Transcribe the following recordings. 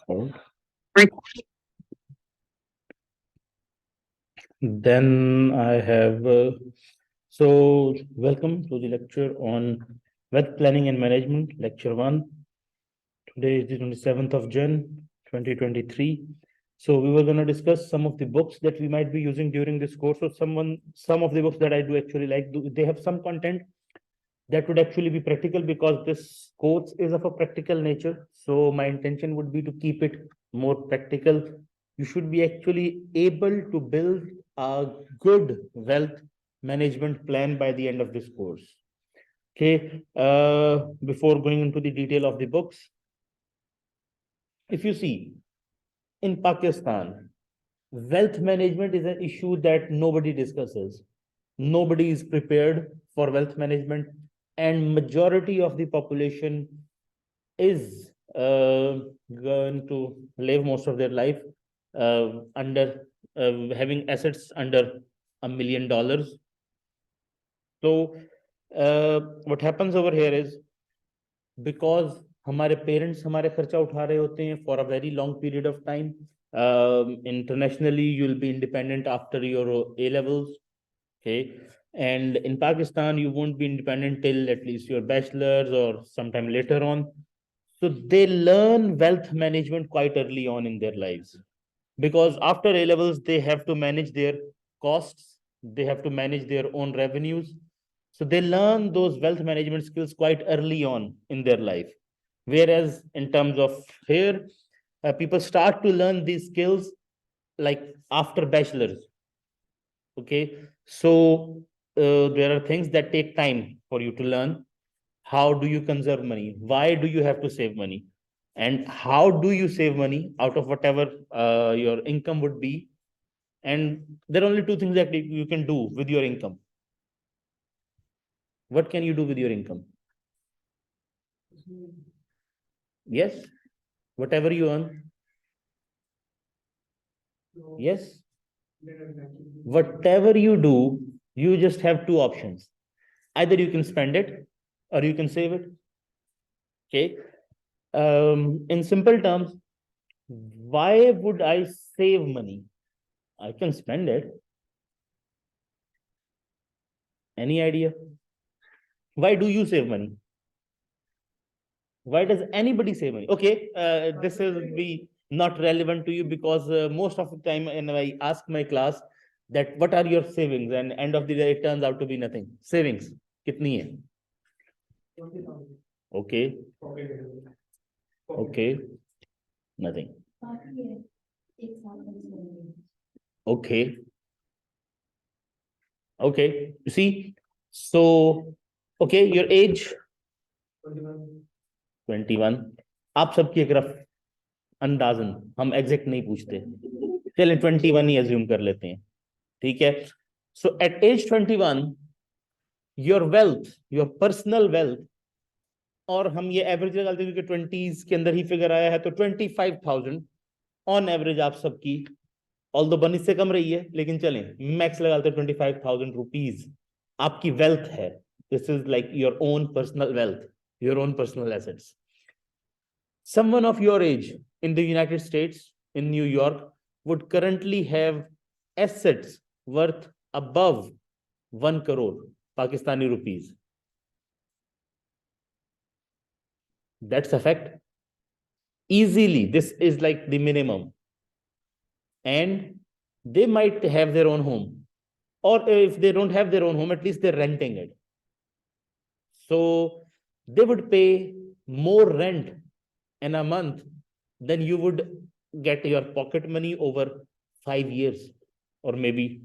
Hold. Then I have welcome to the lecture on wealth planning and management, lecture one. Today is the 27th of Jan 2023. So we were going to discuss some of the books that we might be using during this course. So some of the books that I do actually like, they have some content that would actually be practical because this course is of a practical nature. So my intention would be to keep it more practical. You should be actually able to build a good wealth management plan by the end of this course. Okay. Before going into the detail of the books, if you see in Pakistan, wealth management is an issue that nobody discusses. Nobody is prepared for wealth management, and majority of the population is going to live most of their life under having assets under $1 million. So what happens over here is, because हमारे parents हमारे खर्चा उठा रहे होते हैं for a very long period of time. Internationally, you'll be independent after your A levels. Okay. And in Pakistan, you won't be independent till at least your bachelor's or sometime later on. So they learn wealth management quite early on in their lives, because after A levels, they have to manage their costs, they have to manage their own revenues. So they learn those wealth management skills quite early on in their life. Whereas in terms of here, people start to learn these skills like after bachelor's. Okay. So there are things that take time for you to learn. How do you conserve money? Why do you have to save money? And how do you save money out of whatever your income would be? And there are only two things that you can do with your income. What can you do with your income? Yes, whatever you earn. Yes, whatever you do, you just have two options. Either you can spend it or you can save it. Okay. In simple terms, why would I save money? I can spend it. Any idea? Why do you save money? Why does anybody save money? Okay, this will be not relevant to you, because most of the time when I ask my class that what are your savings, and end of the day it turns out to be nothing. Savings kitni hai? Okay. Okay. Nothing. Okay. Okay. You see, so okay, your age 21. आप सबकी एक rough अंदाजन, हम exact नहीं पूछते, चलिए 21 ही assume कर लेते हैं. ठीक है. So at age 21, your wealth, your personal wealth, और हम ये एवरेज लगाते हैं क्योंकि 20s के अंदर ही फिगर आया है, तो 25,000 ऑन एवरेज आप सबकी, ऑल दो 20 से कम रही है, लेकिन चलें मैक्स लगाते हैं 25,000 रुपीज आपकी वेल्थ है. This is like your own personal wealth, your own personal assets. Someone of your age in the United States, in New York, would currently have assets worth above 1 crore Pakistani rupees. That's a fact. Easily, this is like the minimum. And they might have their own home. Or if they don't have their own home, at least they're renting it. So they would pay more rent in a month than you would get your pocket money over 5 years, or maybe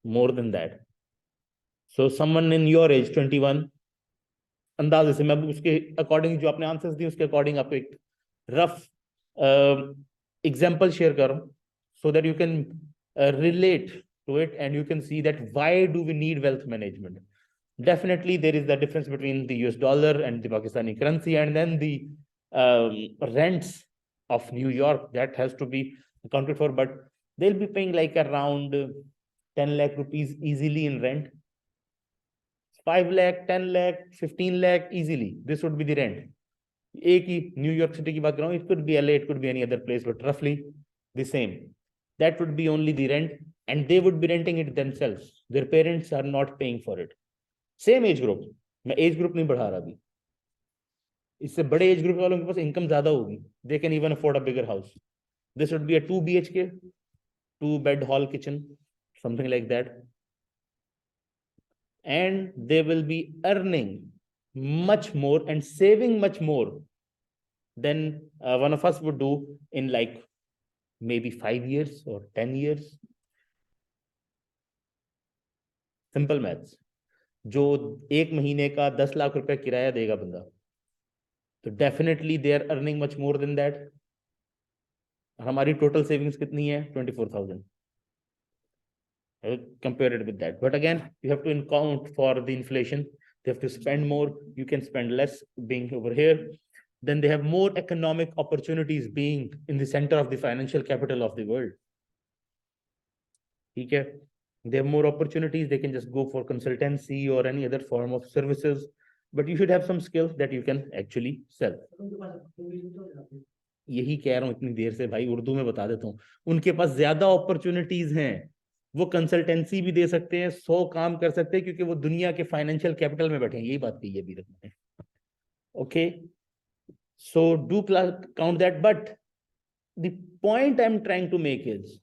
more than that. So someone in your age 21, अंदाजे से मैं उसके according जो आपने answers दिए उसके according आपको एक रफ एग्जांपल शेयर कर रहा हूं, so that you can relate to it and you can see that why do we need wealth management. Definitely there is the difference between the US dollar and the Pakistani currency, and then the rents of New York, that has to be accounted for, but they'll be paying like around 10 lakh rupees easily in rent. 5 lakh, 10 lakh, 15 lakh easily, this would be the rent. एक ही New York city की बात कर रहा हूँ, it could be LA, it could be any other place, but रफली the same. That would be only the rent, and they would be renting it themselves. Their parents are not paying for it. Same age group. मैं age group नहीं बढ़ा रहा अभी. इससे बड़े age group वालों के पास इनकम ज्यादा होगी. They can even afford a bigger house. This would be a 2 BHK, 2-bed hall kitchen, something like that. And they will be earning much more and saving much more than one of us would do in like maybe 5 years or 10 years. Simple maths. जो एक महीने का 10 लाख रुपए किराया देगा बंदा, तो definitely they are earning much more than that. हमारी टोटल सेविंग्स कितनी है? 24,000. Compare it with that. But again, you have to account for the inflation. They have to spend more. You can spend less being over here. Then they have more economic opportunities being in the center of the financial capital of the world. Okay. They have more opportunities. They can just go for consultancy or any other form of services, but you should have some skills that you can actually sell. यही कह रहा हूं इतनी देर से भाई, उर्दू में बता देता हूँ. उनके पास ज्यादा अपॉर्चुनिटीज हैं. वो कंसल्टेंसी भी दे सकते हैं, 100 काम कर सकते हैं, क्योंकि वो दुनिया के फाइनेंशियल कैपिटल में बैठे हैं. यही बात कही है अभी रखना है. Okay, so do count that. But the point I am trying to make is,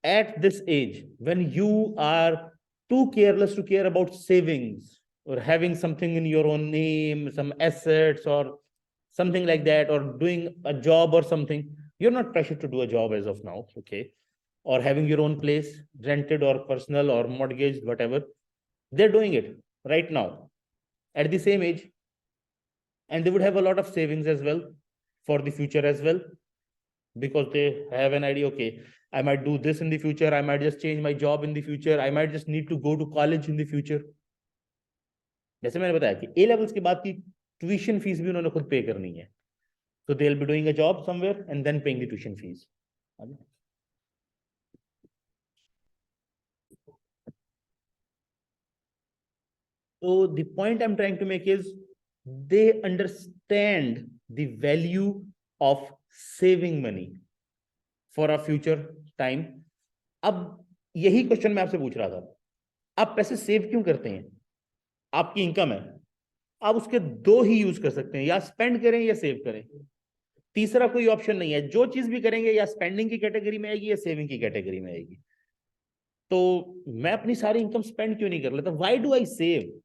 at this age, when you are too careless to care about savings or having something in your own name, some assets or something like that, or doing a job or something, you're not pressured to do a job as of now, okay, or having your own place rented or personal or mortgaged, whatever. They're doing it right now at the same age, and they would have a lot of savings as well for the future as well, because they have an idea, okay, I might do this in the future, I might just change my job in the future, I might just need to go to college in the future. जैसे मैंने बताया कि A levels के बाद की tuition fees भी उन्होंने खुद पे करनी है. So they'll be doing a job somewhere and then paying the tuition fees. So the point I'm trying to make is, they understand the value of saving money for a future time. अब यही question मैं आपसे पूछ रहा था, आप पैसे save क्यों करते हैं? आपकी इनकम है, आप उसके दो ही यूज कर सकते हैं, या स्पेंड करें या सेव करें. तीसरा कोई ऑप्शन नहीं है. जो चीज भी करेंगे या स्पेंडिंग की कैटेगरी में आएगी या सेविंग की कैटेगरी में आएगी. तो मैं अपनी सारी इनकम स्पेंड क्यों नहीं कर लेता? Why do I save?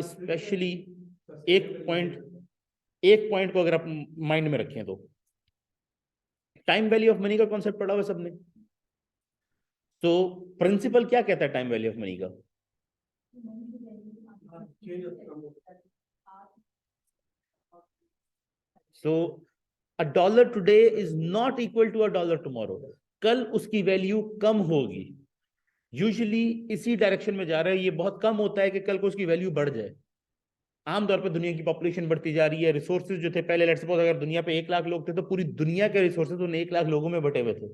Specially एक पॉइंट को अगर आप माइंड में रखें तो, टाइम वैल्यू ऑफ मनी का कॉन्सेप्ट पढ़ा हुआ सबने. तो प्रिंसिपल क्या कहता है टाइम वैल्यू ऑफ मनी का? So a dollar today is not equal to a dollar tomorrow. कल उसकी वैल्यू कम होगी. यूजुअली इसी डायरेक्शन में जा रहा है. ये बहुत कम होता है कि कल को उसकी वैल्यू बढ़ जाए. आमतौर पर दुनिया की पॉपुलेशन बढ़ती जा रही है. रिसोर्सेज जो थे पहले, लेट्स सपोज अगर दुनिया पे 1 लाख लोग थे, तो पूरी दुनिया के रिसोर्सेज उन 1 लाख लोगों में बटे हुए थे.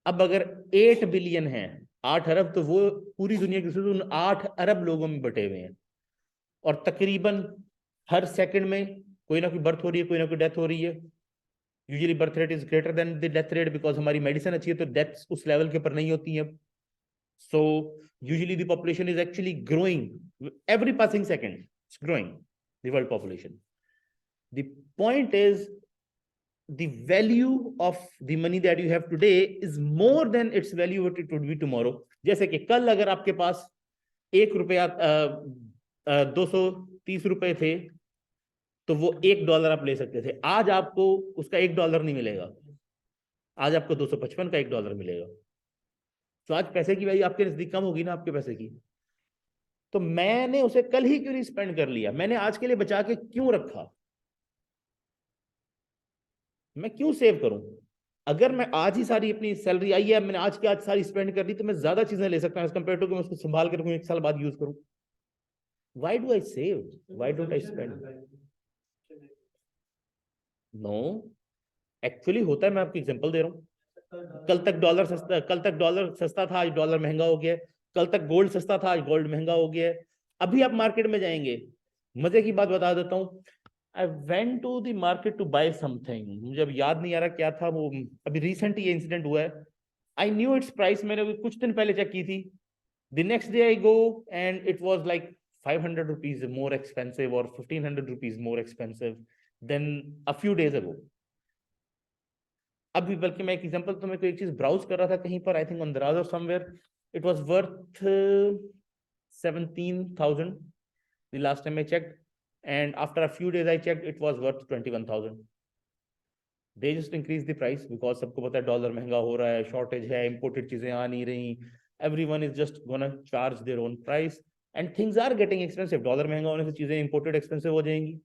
अब अगर 8 बिलियन है, 8 अरब, तो वो पूरी दुनिया के रिसोर्सेज उन 8 अरब लोगों में बटे हुए हैं. और तकरीबन हर सेकंड में कोई ना कोई बर्थ हो रही है, कोई ना कोई डेथ हो रही है. Usually birth rate is greater than the death rate, because हमारी मेडिसिन अच्छी है, तो डेथ उस लेवल के ऊपर नहीं होती है. So usually the population is actually growing every passing second. It's growing, the world population. The point is, the value of the money that you have today is more than its value what it would be tomorrow. जैसे कि कल अगर आपके पास 1 रुपया 230 रुपए थे, तो वो $1 आप ले सकते थे. आज आपको उसका $1 नहीं मिलेगा. आज आपको 255 का $1 मिलेगा. तो आज पैसे की वैल्यू आपके नजदीक कम होगी ना, आपके पैसे की. तो मैंने उसे कल ही क्यों नहीं स्पेंड कर लिया? मैंने आज के लिए बचा के क्यों रखा? मैं क्यों सेव करूं? अगर मैं आज ही सारी अपनी सैलरी आई है, मैंने आज की आज सारी स्पेंड कर दी, तो मैं ज्यादा चीजें ले सकता हूं एज कंपेयर टू कि मैं उसको संभाल कर 1 साल बाद यूज करूं. Why do I save? Why don't I spend? No, actually होता है. मैं आपको एग्जांपल दे रहा हूं. कल तक डॉलर सस्ता था, आज डॉलर महंगा हो गया. कल तक गोल्ड सस्ता था, आज गोल्ड महंगा हो गया है. अभी आप मार्केट में जाएंगे, मजे की बात बता देता हूं, I went to the market to buy something, मुझे अब याद नहीं आ रहा क्या था वो, अभी रिसेंट ये इंसिडेंट हुआ है। आई न्यू इट्स प्राइस, मैंने कुछ दिन पहले चेक की थी। The next day I go and it was like 500 rupees more expensive or 1500 rupees more expensive than a few days ago. अभी बल्कि मैं एक एग्जांपल, तो मैं कोई एक चीज ब्राउज कर रहा था कहीं पर, आई थिंक ऑन दराज और somewhere, it was worth 17,000 the last time I checked, and after a few days I checked it was worth 21,000. They just increased the price because सबको पता है डॉलर महंगा हो रहा है, शॉर्टेज है, इंपोर्टेड चीजें आ नहीं रही, everyone is just gonna charge their own price and things are getting expensive. Dollar महंगा होने से चीजें इंपोर्टेड एक्सपेंसिव हो जाएंगी।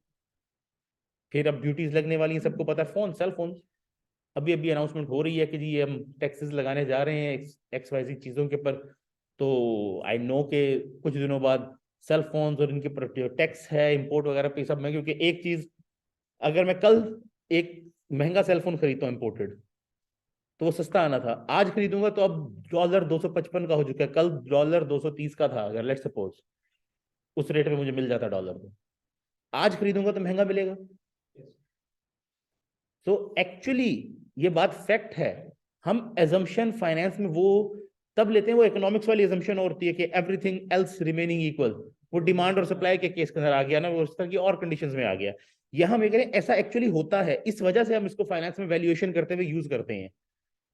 फिर अब ड्यूटीज लगने वाली हैं, सबको पता है, फोन, सेल फोन, अभी अभी अनाउंसमेंट हो रही है कि जी हम टैक्सेस लगाने जा रहे हैं XYZ चीजों के ऊपर। तो आई नो के कुछ दिनों बाद सेल फोन्स और इनके ऊपर जो टैक्स है इंपोर्ट वगैरह पे सब में, क्योंकि एक चीज, अगर मैं कल एक महंगा सेलफोन खरीदता हूँ इंपोर्टेड, तो वो सस्ता आना था, आज खरीदूंगा तो अब डॉलर 255 का हो चुका है, कल डॉलर 230 का था, अगर लेट्स सपोज उस रेट में मुझे मिल जाता डॉलर, तो आज खरीदूंगा तो महंगा मिलेगा। तो एक्चुअली ये बात फैक्ट है। हम एजम्पशन फाइनेंस में वो तब लेते हैं, वो इकोनॉमिक्स वाली एजम्पशन होती है कि एवरीथिंग एल्स रिमेनिंग इक्वल, वो डिमांड और सप्लाई के केस के अंदर आ गया ना, वो उस तरह की और कंडीशंस में आ गया। यहां हम कह रहे हैं ऐसा एक्चुअली होता है, इस वजह से हम इसको फाइनेंस में वैल्यूएशन करते हुए यूज करते हैं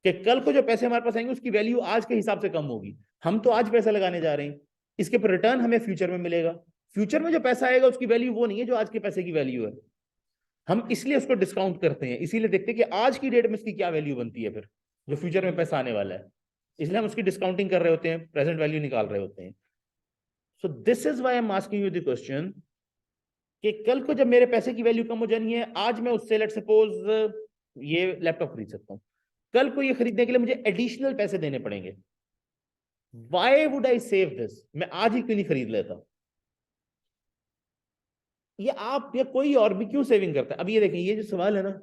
कि कल को जो पैसे हमारे पास आएंगे उसकी वैल्यू आज के हिसाब से कम होगी। हम तो आज पैसा लगाने जा रहे हैं, इसके पर रिटर्न हमें फ्यूचर में मिलेगा, फ्यूचर में जो पैसा आएगा उसकी वैल्यू वो नहीं है जो आज के पैसे की वैल्यू है। हम इसलिए उसको डिस्काउंट करते हैं, इसीलिए देखते हैं कि आज की डेट में इसकी क्या वैल्यू बनती है, फिर जो फ्यूचर में पैसा आने वाला है, इसलिए हम उसकी डिस्काउंटिंग कर रहे होते हैं, प्रेजेंट वैल्यू निकाल रहे होते हैं। So this is why I am asking you the question कि कल को जब मेरे पैसे की वैल्यू कम हो जानी है, आज मैं उससे लेट सपोज ये लैपटॉप खरीद सकता हूँ, कल को ये खरीदने के लिए मुझे एडिशनल पैसे देने पड़ेंगे। Why would I save this, मैं आज ही क्यों नहीं खरीद लेता? ये आप या कोई और भी क्यों सेविंग करता है? अब ये देखिए, ये जो सवाल है ना,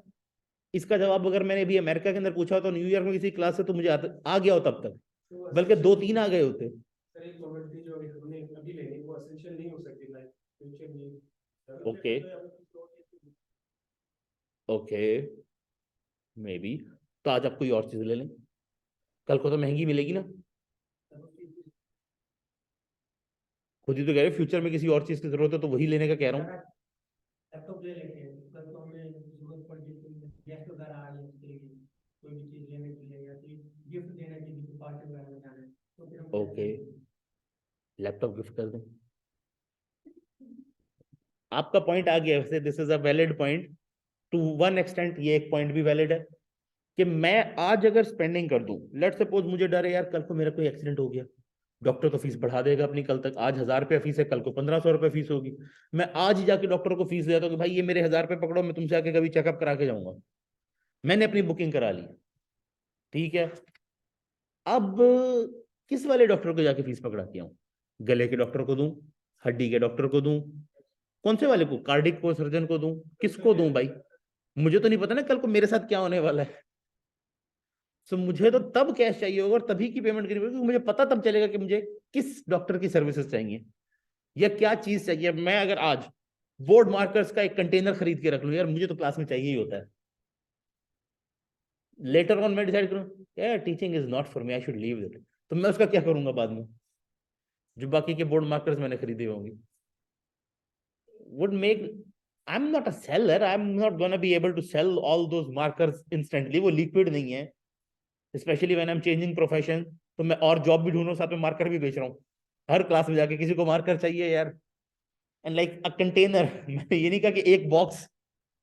इसका जवाब अगर मैंने अभी अमेरिका के अंदर पूछा हो तो न्यूयॉर्क में किसी क्लास से, तो मुझे आ गया हो तब तक, बल्कि 2-3 आ गए होते। ओके ओके, मे बी, तो आज आप कोई और चीज ले लें, कल को तो महंगी मिलेगी ना। खुद ही तो कह रहे फ्यूचर में किसी और चीज की जरूरत है तो वही लेने का कह रहा हूँ। लैपटॉप ले लेते हैं, कल को हमें जरूरत पड़ गई, कोई गेस्ट वगैरह आ गए उसके लिए, कोई भी चीज लेने के लिए, या फिर गिफ्ट देने के लिए, पार्टी वगैरह में जाना है, तो फिर हम ओके, लैपटॉप गिफ्ट कर दें। आपका पॉइंट आ गया वैसे, this is a valid point two one extent, ये एक पॉइंट भी वैलिड है कि मैं आज अगर स्पेंडिंग कर दूं, लेट सपोज मुझे डर है यार कल को मेरा कोई एक्सीडेंट हो गया, डॉक्टर तो फीस बढ़ा देगा अपनी, कल तक आज 1,000 रुपया फीस है, कल को 1,500 रुपया फीस होगी, मैं आज ही जाके डॉक्टर को फीस देता हूँ कि भाई ये मेरे 1,000 रुपये पकड़ो, मैं तुमसे आके कभी चेकअप करा के जाऊंगा, मैंने अपनी बुकिंग करा ली, ठीक है। अब किस वाले डॉक्टर को जाके फीस पकड़ा के आऊं? गले के डॉक्टर को दूं, हड्डी के डॉक्टर को दूं, कौन से वाले को, कार्डिक को सर्जन को दूं, किसको दूं भाई? मुझे तो नहीं पता ना कल को मेरे साथ क्या होने वाला है। सो मुझे तो तब कैश चाहिए होगा और तभी की पेमेंट करनी पड़ेगी, मुझे पता तब चलेगा कि मुझे किस डॉक्टर की सर्विसेज चाहिए या क्या चीज चाहिए। मैं अगर आज बोर्ड मार्कर्स का एक कंटेनर खरीद के रख लूं, यार मुझे तो क्लास में चाहिए ही होता है, लेटर ऑन मैं डिसाइड करूं यार teaching is not for me, I should leave it, तो मैं उसका क्या करूंगा बाद में, जो बाकी के बोर्ड मार्कर्स मैंने खरीदे होंगे। Would make, I am not a seller, I am not gonna be able to sell all those markers instantly, वो लिक्विड नहीं है, specially when I am changing profession, तो मैं और जॉब भी ढूंढ रहा हूँ, साथ में मार्कर भी बेच रहा हूँ, हर क्लास में जाके किसी को मार्कर चाहिए यार, एंड लाइक अ कंटेनर, मैंने ये नहीं कहा कि एक बॉक्स,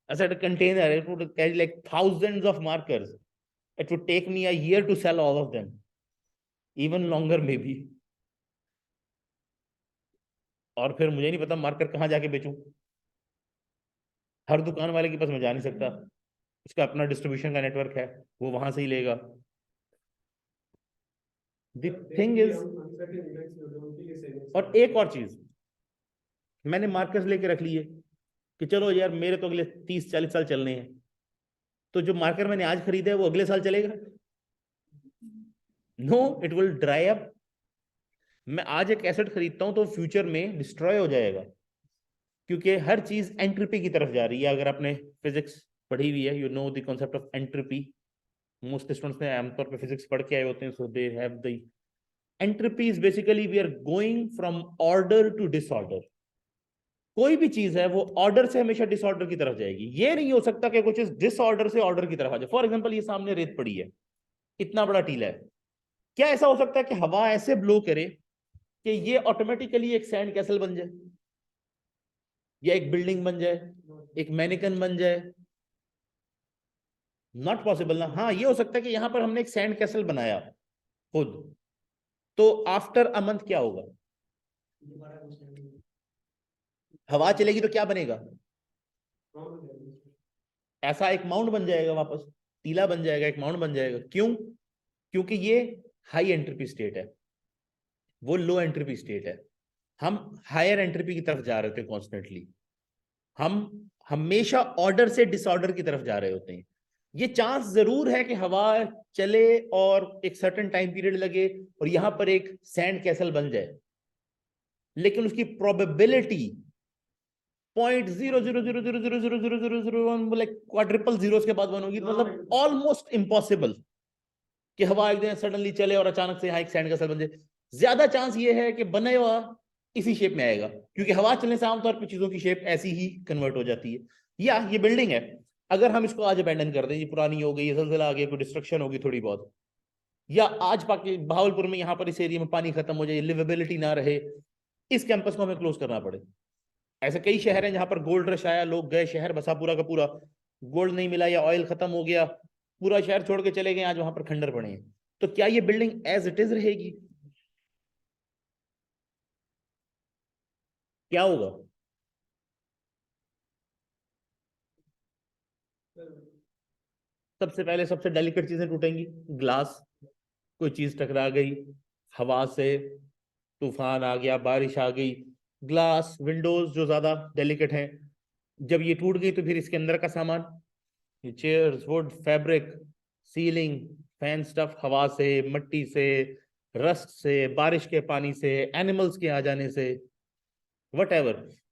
ऐसा container, it would carry like thousands of markers, it would take me a year to sell all of them, even longer maybe, और फिर मुझे नहीं पता मार्कर कहाँ जाके बेचूं, हर दुकान वाले के पास मैं जा नहीं सकता, उसका अपना डिस्ट्रीब्यूशन का नेटवर्क है, वो वहां से ही लेगा। द थिंग इज, और एक और चीज, मैंने मार्कर्स लेके रख लिए कि चलो यार मेरे तो अगले 30-40 साल चलने हैं, तो जो मार्कर मैंने आज खरीदा है वो अगले साल चलेगा? No, it will dry up. मैं आज एक एसेट खरीदता हूं तो फ्यूचर में डिस्ट्रॉय हो जाएगा, क्योंकि हर चीज एंट्रोपी की तरफ जा रही है। अगर आपने फिजिक्स पढ़ी हुई है, you know the concept of entropy, most students ने आमतौर पर फिजिक्स पढ़ के आए होते हैं, so they have the entropy is basically we are going from order to disorder. कोई भी चीज है वो ऑर्डर से हमेशा डिसऑर्डर की तरफ जाएगी। ये नहीं हो सकता कि कुछ डिसऑर्डर से ऑर्डर की तरफ आ जाए। फॉर एग्जांपल, ये सामने रेत पड़ी है, इतना बड़ा टीला है, क्या ऐसा हो सकता है कि हवा ऐसे ब्लो करे कि ये ऑटोमेटिकली एक सैंड कैसल बन जाए, या एक बिल्डिंग बन जाए, एक मैनिकन बन जाए? नॉट पॉसिबल ना। हाँ, ये हो सकता है कि यहां पर हमने एक सैंड कैसल बनाया खुद, तो आफ्टर अ मंथ क्या होगा? हवा चलेगी तो क्या बनेगा? ऐसा एक माउंट बन जाएगा, वापस टीला बन जाएगा, एक माउंट बन जाएगा। क्यों? क्योंकि ये हाई एंट्रोपी स्टेट है, वो लो एंट्रोपी स्टेट है। हम हायर एंट्रोपी की तरफ जा रहे थे कॉन्स्टेंटली। हम हमेशा ऑर्डर से डिसऑर्डर की तरफ जा रहे होते हैं। ये चांस जरूर है कि हवा चले और एक सर्टेन टाइम पीरियड लगे और यहां पर एक सैंड कैसल बन जाए, लेकिन उसकी प्रोबेबिलिटी 0.000000001, लाइक क्वाड्रिपल जीरोस के बाद वन होगी, मतलब ऑलमोस्ट इम्पॉसिबल कि हवा एक दिन सडनली चले और अचानक से यहाँ एक सैंड कैसल बन जाए। ज्यादा चांस ये है कि बने हुआ इसी शेप में आएगा, क्योंकि हवा चलने से आमतौर पर चीजों की शेप ऐसी ही कन्वर्ट हो जाती है। या ये बिल्डिंग है, अगर हम इसको आज अबैंडन कर दें, ये पुरानी हो गई, जलजिला आ गया, कोई डिस्ट्रक्शन होगी थोड़ी बहुत, या आज भावलपुर में यहाँ पर इस एरिया में पानी खत्म हो जाए, लिवेबिलिटी ना रहे, इस कैंपस को हमें क्लोज करना पड़े। ऐसे कई शहर हैं जहां पर गोल्ड रश आया, लोग गए, शहर बसा पूरा का पूरा, गोल्ड नहीं मिला या ऑयल खत्म हो गया, पूरा शहर छोड़ के चले गए, आज वहां पर खंडर पड़े हैं। तो क्या ये बिल्डिंग एज इट इज रहेगी? क्या होगा? सबसे पहले सबसे डेलिकेट चीजें टूटेंगी। ग्लास, कोई चीज टकरा गई हवा से, तूफान आ गया, बारिश आ गई, ग्लास, विंडोज जो ज्यादा डेलिकेट हैं, जब ये टूट गई तो फिर इसके अंदर का सामान, ये chairs, would, fabric, ceiling, fan stuff, हवा से, मिट्टी से, रस्ट से, बारिश के पानी से, एनिमल्स के आ जाने से, वट।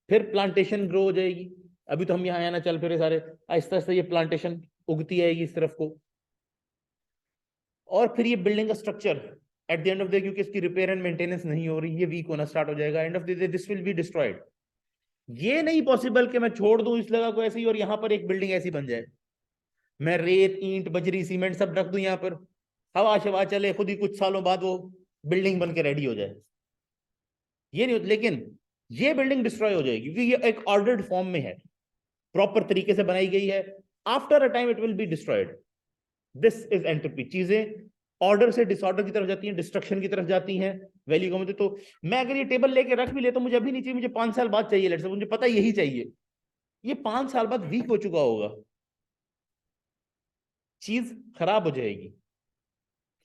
फिर प्लांटेशन ग्रो हो जाएगी। अभी तो हम यहाँ आना चल फिर सारे, आहिस्ता आहिस्ता ये प्लांटेशन उगती आएगी इस तरफ को। और फिर ये बिल्डिंग का structure eight the end of the day, क्योंकि इसकी रिपेयर एंड मेंटेनेंस नहीं हो रही, ये वीक होना स्टार्ट हो जाएगा। End of the day this will be destroyed. ये नहीं पॉसिबल कि मैं छोड़ दूं इस जगह को ऐसे ही और यहाँ पर एक बिल्डिंग ऐसी बन जाए। मैं रेत, ईंट, बजरी, सीमेंट सब रख दूं यहाँ पर, हवा शवा चले, खुद ही कुछ सालों बाद वो बिल्डिंग बन के रेडी हो जाए। ये नहीं होता। लेकिन ये बिल्डिंग डिस्ट्रॉय हो जाएगी क्योंकि ये एक ऑर्डर्ड फॉर्म में है, प्रॉपर तरीके से बनाई गई है। After a time it will be destroyed. This is entropy. चीजें ऑर्डर से डिसऑर्डर की तरफ जाती हैं, डिस्ट्रक्शन की तरफ जाती हैं, वैल्यू कम होती। तो मैं अगर ये टेबल लेके रख भी लेता हूं, मुझे अभी नहीं चाहिए, मुझे 5 साल बाद चाहिए, लेट्स से मुझे पता यही चाहिए, ये 5 साल बाद वीक हो चुका होगा, चीज खराब हो जाएगी।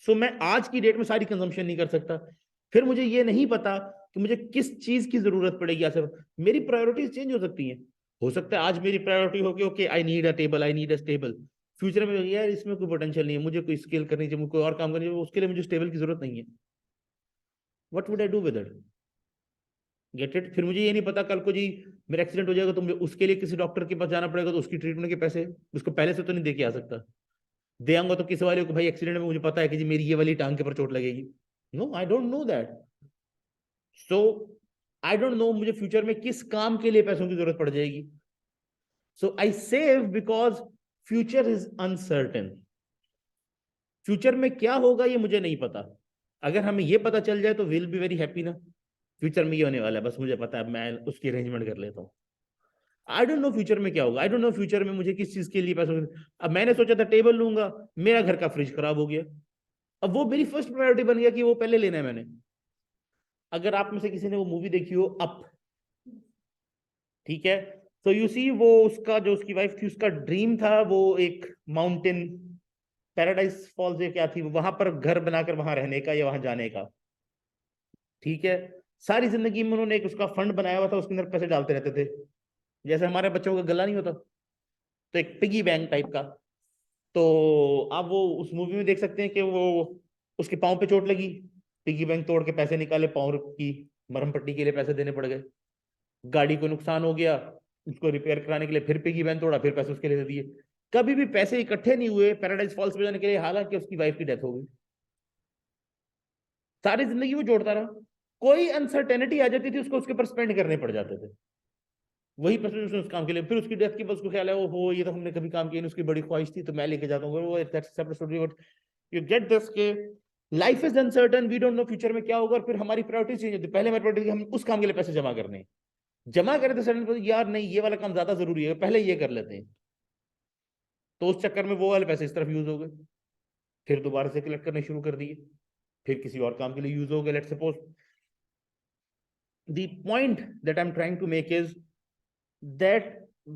सो मैं आज की डेट में सारी कंजम्पशन नहीं कर सकता। फिर मुझे ये नहीं पता कि मुझे किस चीज की जरूरत पड़ेगी। ऐसे मेरी प्रायोरिटीज चेंज हो सकती हैं। हो सकता है आज मेरी प्रायोरिटी हो कि okay I need a table, I need a stable. Future में यार इसमें कोई पोटेंशियल नहीं है, मुझे कोई स्किल करनी चाहिए, मुझे कोई और काम करनी चाहिए, उसके लिए मुझे स्टेबल की जरूरत नहीं है। What would I do with it? Get it? फिर मुझे ये नहीं पता कल को जी मेरा एक्सीडेंट हो जाएगा तो मुझे उसके लिए किसी डॉक्टर के पास जाना पड़ेगा, तो उसकी ट्रीटमेंट के पैसे उसको पहले से तो नहीं दे के आ सकता। दे आऊंगा तो किस वाले को, भाई एक्सीडेंट में मुझे पता है कि जी मेरी ये वाली टांग के ऊपर चोट लगेगी। No, I don't know that. So I don't know मुझे फ्यूचर में किस काम के लिए पैसों की जरूरत पड़ जाएगी। So I save because future is uncertain. Future में क्या होगा ये मुझे नहीं पता। अगर हमें ये पता चल जाए तो विल बी वेरी हैप्पी ना। फ्यूचर में ये होने वाला है, बस मुझे पता है, मैं उसकी अरेंजमेंट कर लेता हूँ। आई डोंट नो फ्यूचर में क्या होगा। आई डोंट नो फ्यूचर में मुझे किस चीज के लिए पैसों। अब मैंने सोचा था टेबल लूंगा, मेरा घर का फ्रिज खराब हो गया। अब वो मेरी फर्स्ट प्रायोरिटी बन गया कि वो पहले लेना है मैंने। अगर आप में से किसी ने वो मूवी देखी हो अप, ठीक है, तो यू सी वो उसका जो उसकी वाइफ थी उसका ड्रीम था वो एक माउंटेन, पैराडाइज फॉल्स या क्या थी, वहां पर घर बनाकर वहां रहने का या वहां जाने का। ठीक है, सारी जिंदगी में उन्होंने एक उसका फंड बनाया हुआ था, उसके अंदर पैसे डालते रहते थे, जैसे हमारे बच्चों का गला नहीं होता, तो एक पिगी बैंक टाइप का। तो आप वो उस मूवी में देख सकते हैं कि वो उसके पाँव पे चोट लगी, पिगी बैंक तोड़ के पैसे निकाले, पाँव की मरहम पट्टी के लिए पैसे देने पड़ गए। गाड़ी को नुकसान हो गया, उसको रिपेयर कराने के लिए फिर पिगी बैंक तोड़ा, फिर पैसे उसके लिए दे दिए। कभी भी पैसे इकट्ठे नहीं हुए पैराडाइज फॉल्स में जाने के लिए, हालांकि उसकी वाइफ की डेथ हो गई। सारी जिंदगी वो जोड़ता रहा, कोई अनसर्टेनिटी आ जाती थी उसको, उसके ऊपर स्पेंड करने पड़ जाते थे वही पैसे उसने उस काम के लिए। फिर उसकी डेथ के बाद उसको ख्याल है वो हो ये तो हमने कभी काम किया नहीं, उसकी बड़ी ख्वाहिश थी तो मैं लेके जाता हूँ वो, बट यू गेट दिस के life is uncertain, we don't know future में क्या होगा, और फिर हमारी प्रायोरिटी चेंज होती है। पहले हमारी प्रायोरिटी हम उस काम के लिए पैसे जमा करने, जमा करें तो सडन यार नहीं ये वाला काम ज्यादा जरूरी है, पहले ये कर लेते हैं, तो उस चक्कर में वो वाले पैसे इस तरफ यूज हो गए, फिर दोबारा से कलेक्ट करने शुरू कर दिए, फिर किसी और काम के लिए यूज हो गए। Let's suppose the point that I am trying to make is that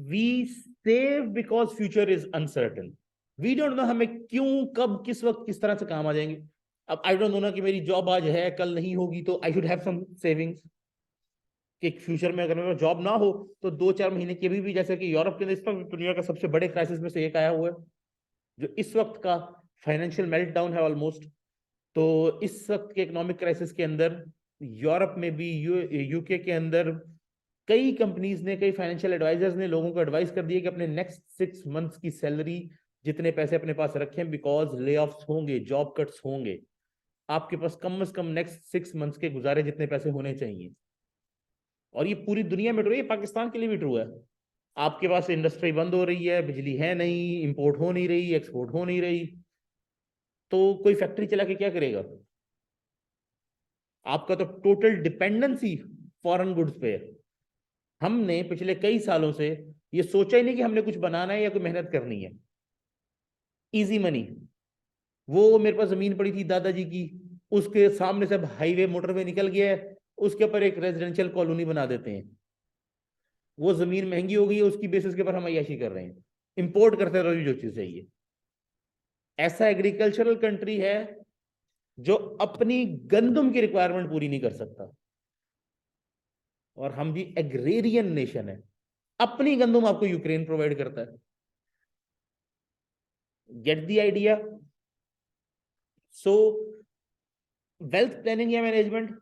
we save because future is uncertain, we don't know हमें क्यों कब किस वक्त किस तरह से काम आ जाएंगे। अब आई डोंट नो ना कि मेरी जॉब आज है कल नहीं होगी, तो I should have some savings कि फ्यूचर में अगर मेरा जॉब ना हो तो 2-4 महीने की भी जैसे कि यूरोप के अंदर इस वक्त दुनिया का सबसे बड़े क्राइसिस में से एक आया हुआ है, जो इस वक्त का फाइनेंशियल मेल्टडाउन है ऑलमोस्ट। तो इस वक्त के इकोनॉमिक क्राइसिस के अंदर यूरोप में भी यूके के अंदर कई कंपनीज ने, कई फाइनेंशियल एडवाइजर्स ने लोगों को एडवाइस कर दिया कि अपने नेक्स्ट 6 मंथ्स की सैलरी जितने पैसे अपने पास रखें, बिकॉज ले ऑफ्स होंगे, जॉब कट्स होंगे, आपके पास कम से कम नेक्स्ट 6 मंथ्स के गुजारे जितने पैसे होने चाहिए। और ये पूरी दुनिया में ट्रू है, पाकिस्तान के लिए भी ट्रू है। आपके पास इंडस्ट्री बंद हो रही है, बिजली है नहीं, इंपोर्ट हो नहीं रही, एक्सपोर्ट हो नहीं रही, तो कोई फैक्ट्री चला के क्या करेगा? आपका तो टोटल डिपेंडेंसी फॉरेन गुड्स पे है। हमने पिछले कई सालों से ये सोचा ही नहीं कि हमने कुछ बनाना है या कोई मेहनत करनी है। इजी मनी, वो मेरे पास जमीन पड़ी थी दादाजी की, उसके सामने से हाईवे मोटरवे निकल गया है, उसके ऊपर एक रेजिडेंशियल कॉलोनी बना देते हैं। वो जमीन महंगी हो गई है, उसकी बेसिस के ऊपर हम अय्याशी कर रहे हैं, इंपोर्ट करते रहो जो चीज चाहिए। ऐसा एग्रीकल्चरल कंट्री है जो अपनी गंदम की रिक्वायरमेंट पूरी नहीं कर सकता, और हम भी एग्रेरियन नेशन है, अपनी गंदम आपको यूक्रेन प्रोवाइड करता है। Get the idea? So wealth planning या मैनेजमेंट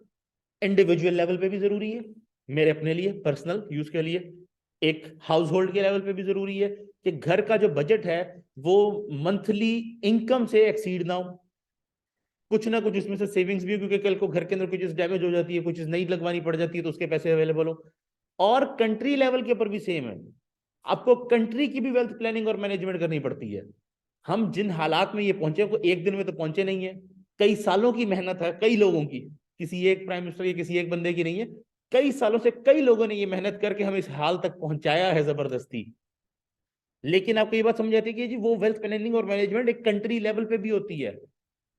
इंडिविजुअल लेवल पे भी जरूरी है, मेरे अपने लिए पर्सनल यूज के लिए, एक हाउस होल्ड के लेवल पे भी जरूरी है कि घर का जो बजट है वो मंथली इनकम से एक्सीड ना हो, कुछ ना कुछ इसमें से सेविंग्स भी हो, क्योंकि कल को घर के अंदर कोई चीज डैमेज हो जाती है, कोई चीज नई लगवानी पड़ जाती है, तो उसके पैसे अवेलेबल हो। और कंट्री लेवल के ऊपर भी सेम है, आपको कंट्री की भी वेल्थ प्लानिंग और मैनेजमेंट करनी पड़ती है। हम जिन हालात में ये पहुंचे को एक दिन में तो पहुंचे नहीं है, कई सालों की मेहनत है कई लोगों की, किसी एक प्राइम मिनिस्टर की किसी एक बंदे की नहीं है, कई सालों से कई लोगों ने ये मेहनत करके हमें इस हाल तक पहुंचाया है जबरदस्ती। लेकिन आपको ये बात समझ आती है कि जी वो वेल्थ प्लानिंग और मैनेजमेंट एक कंट्री लेवल पे भी होती है,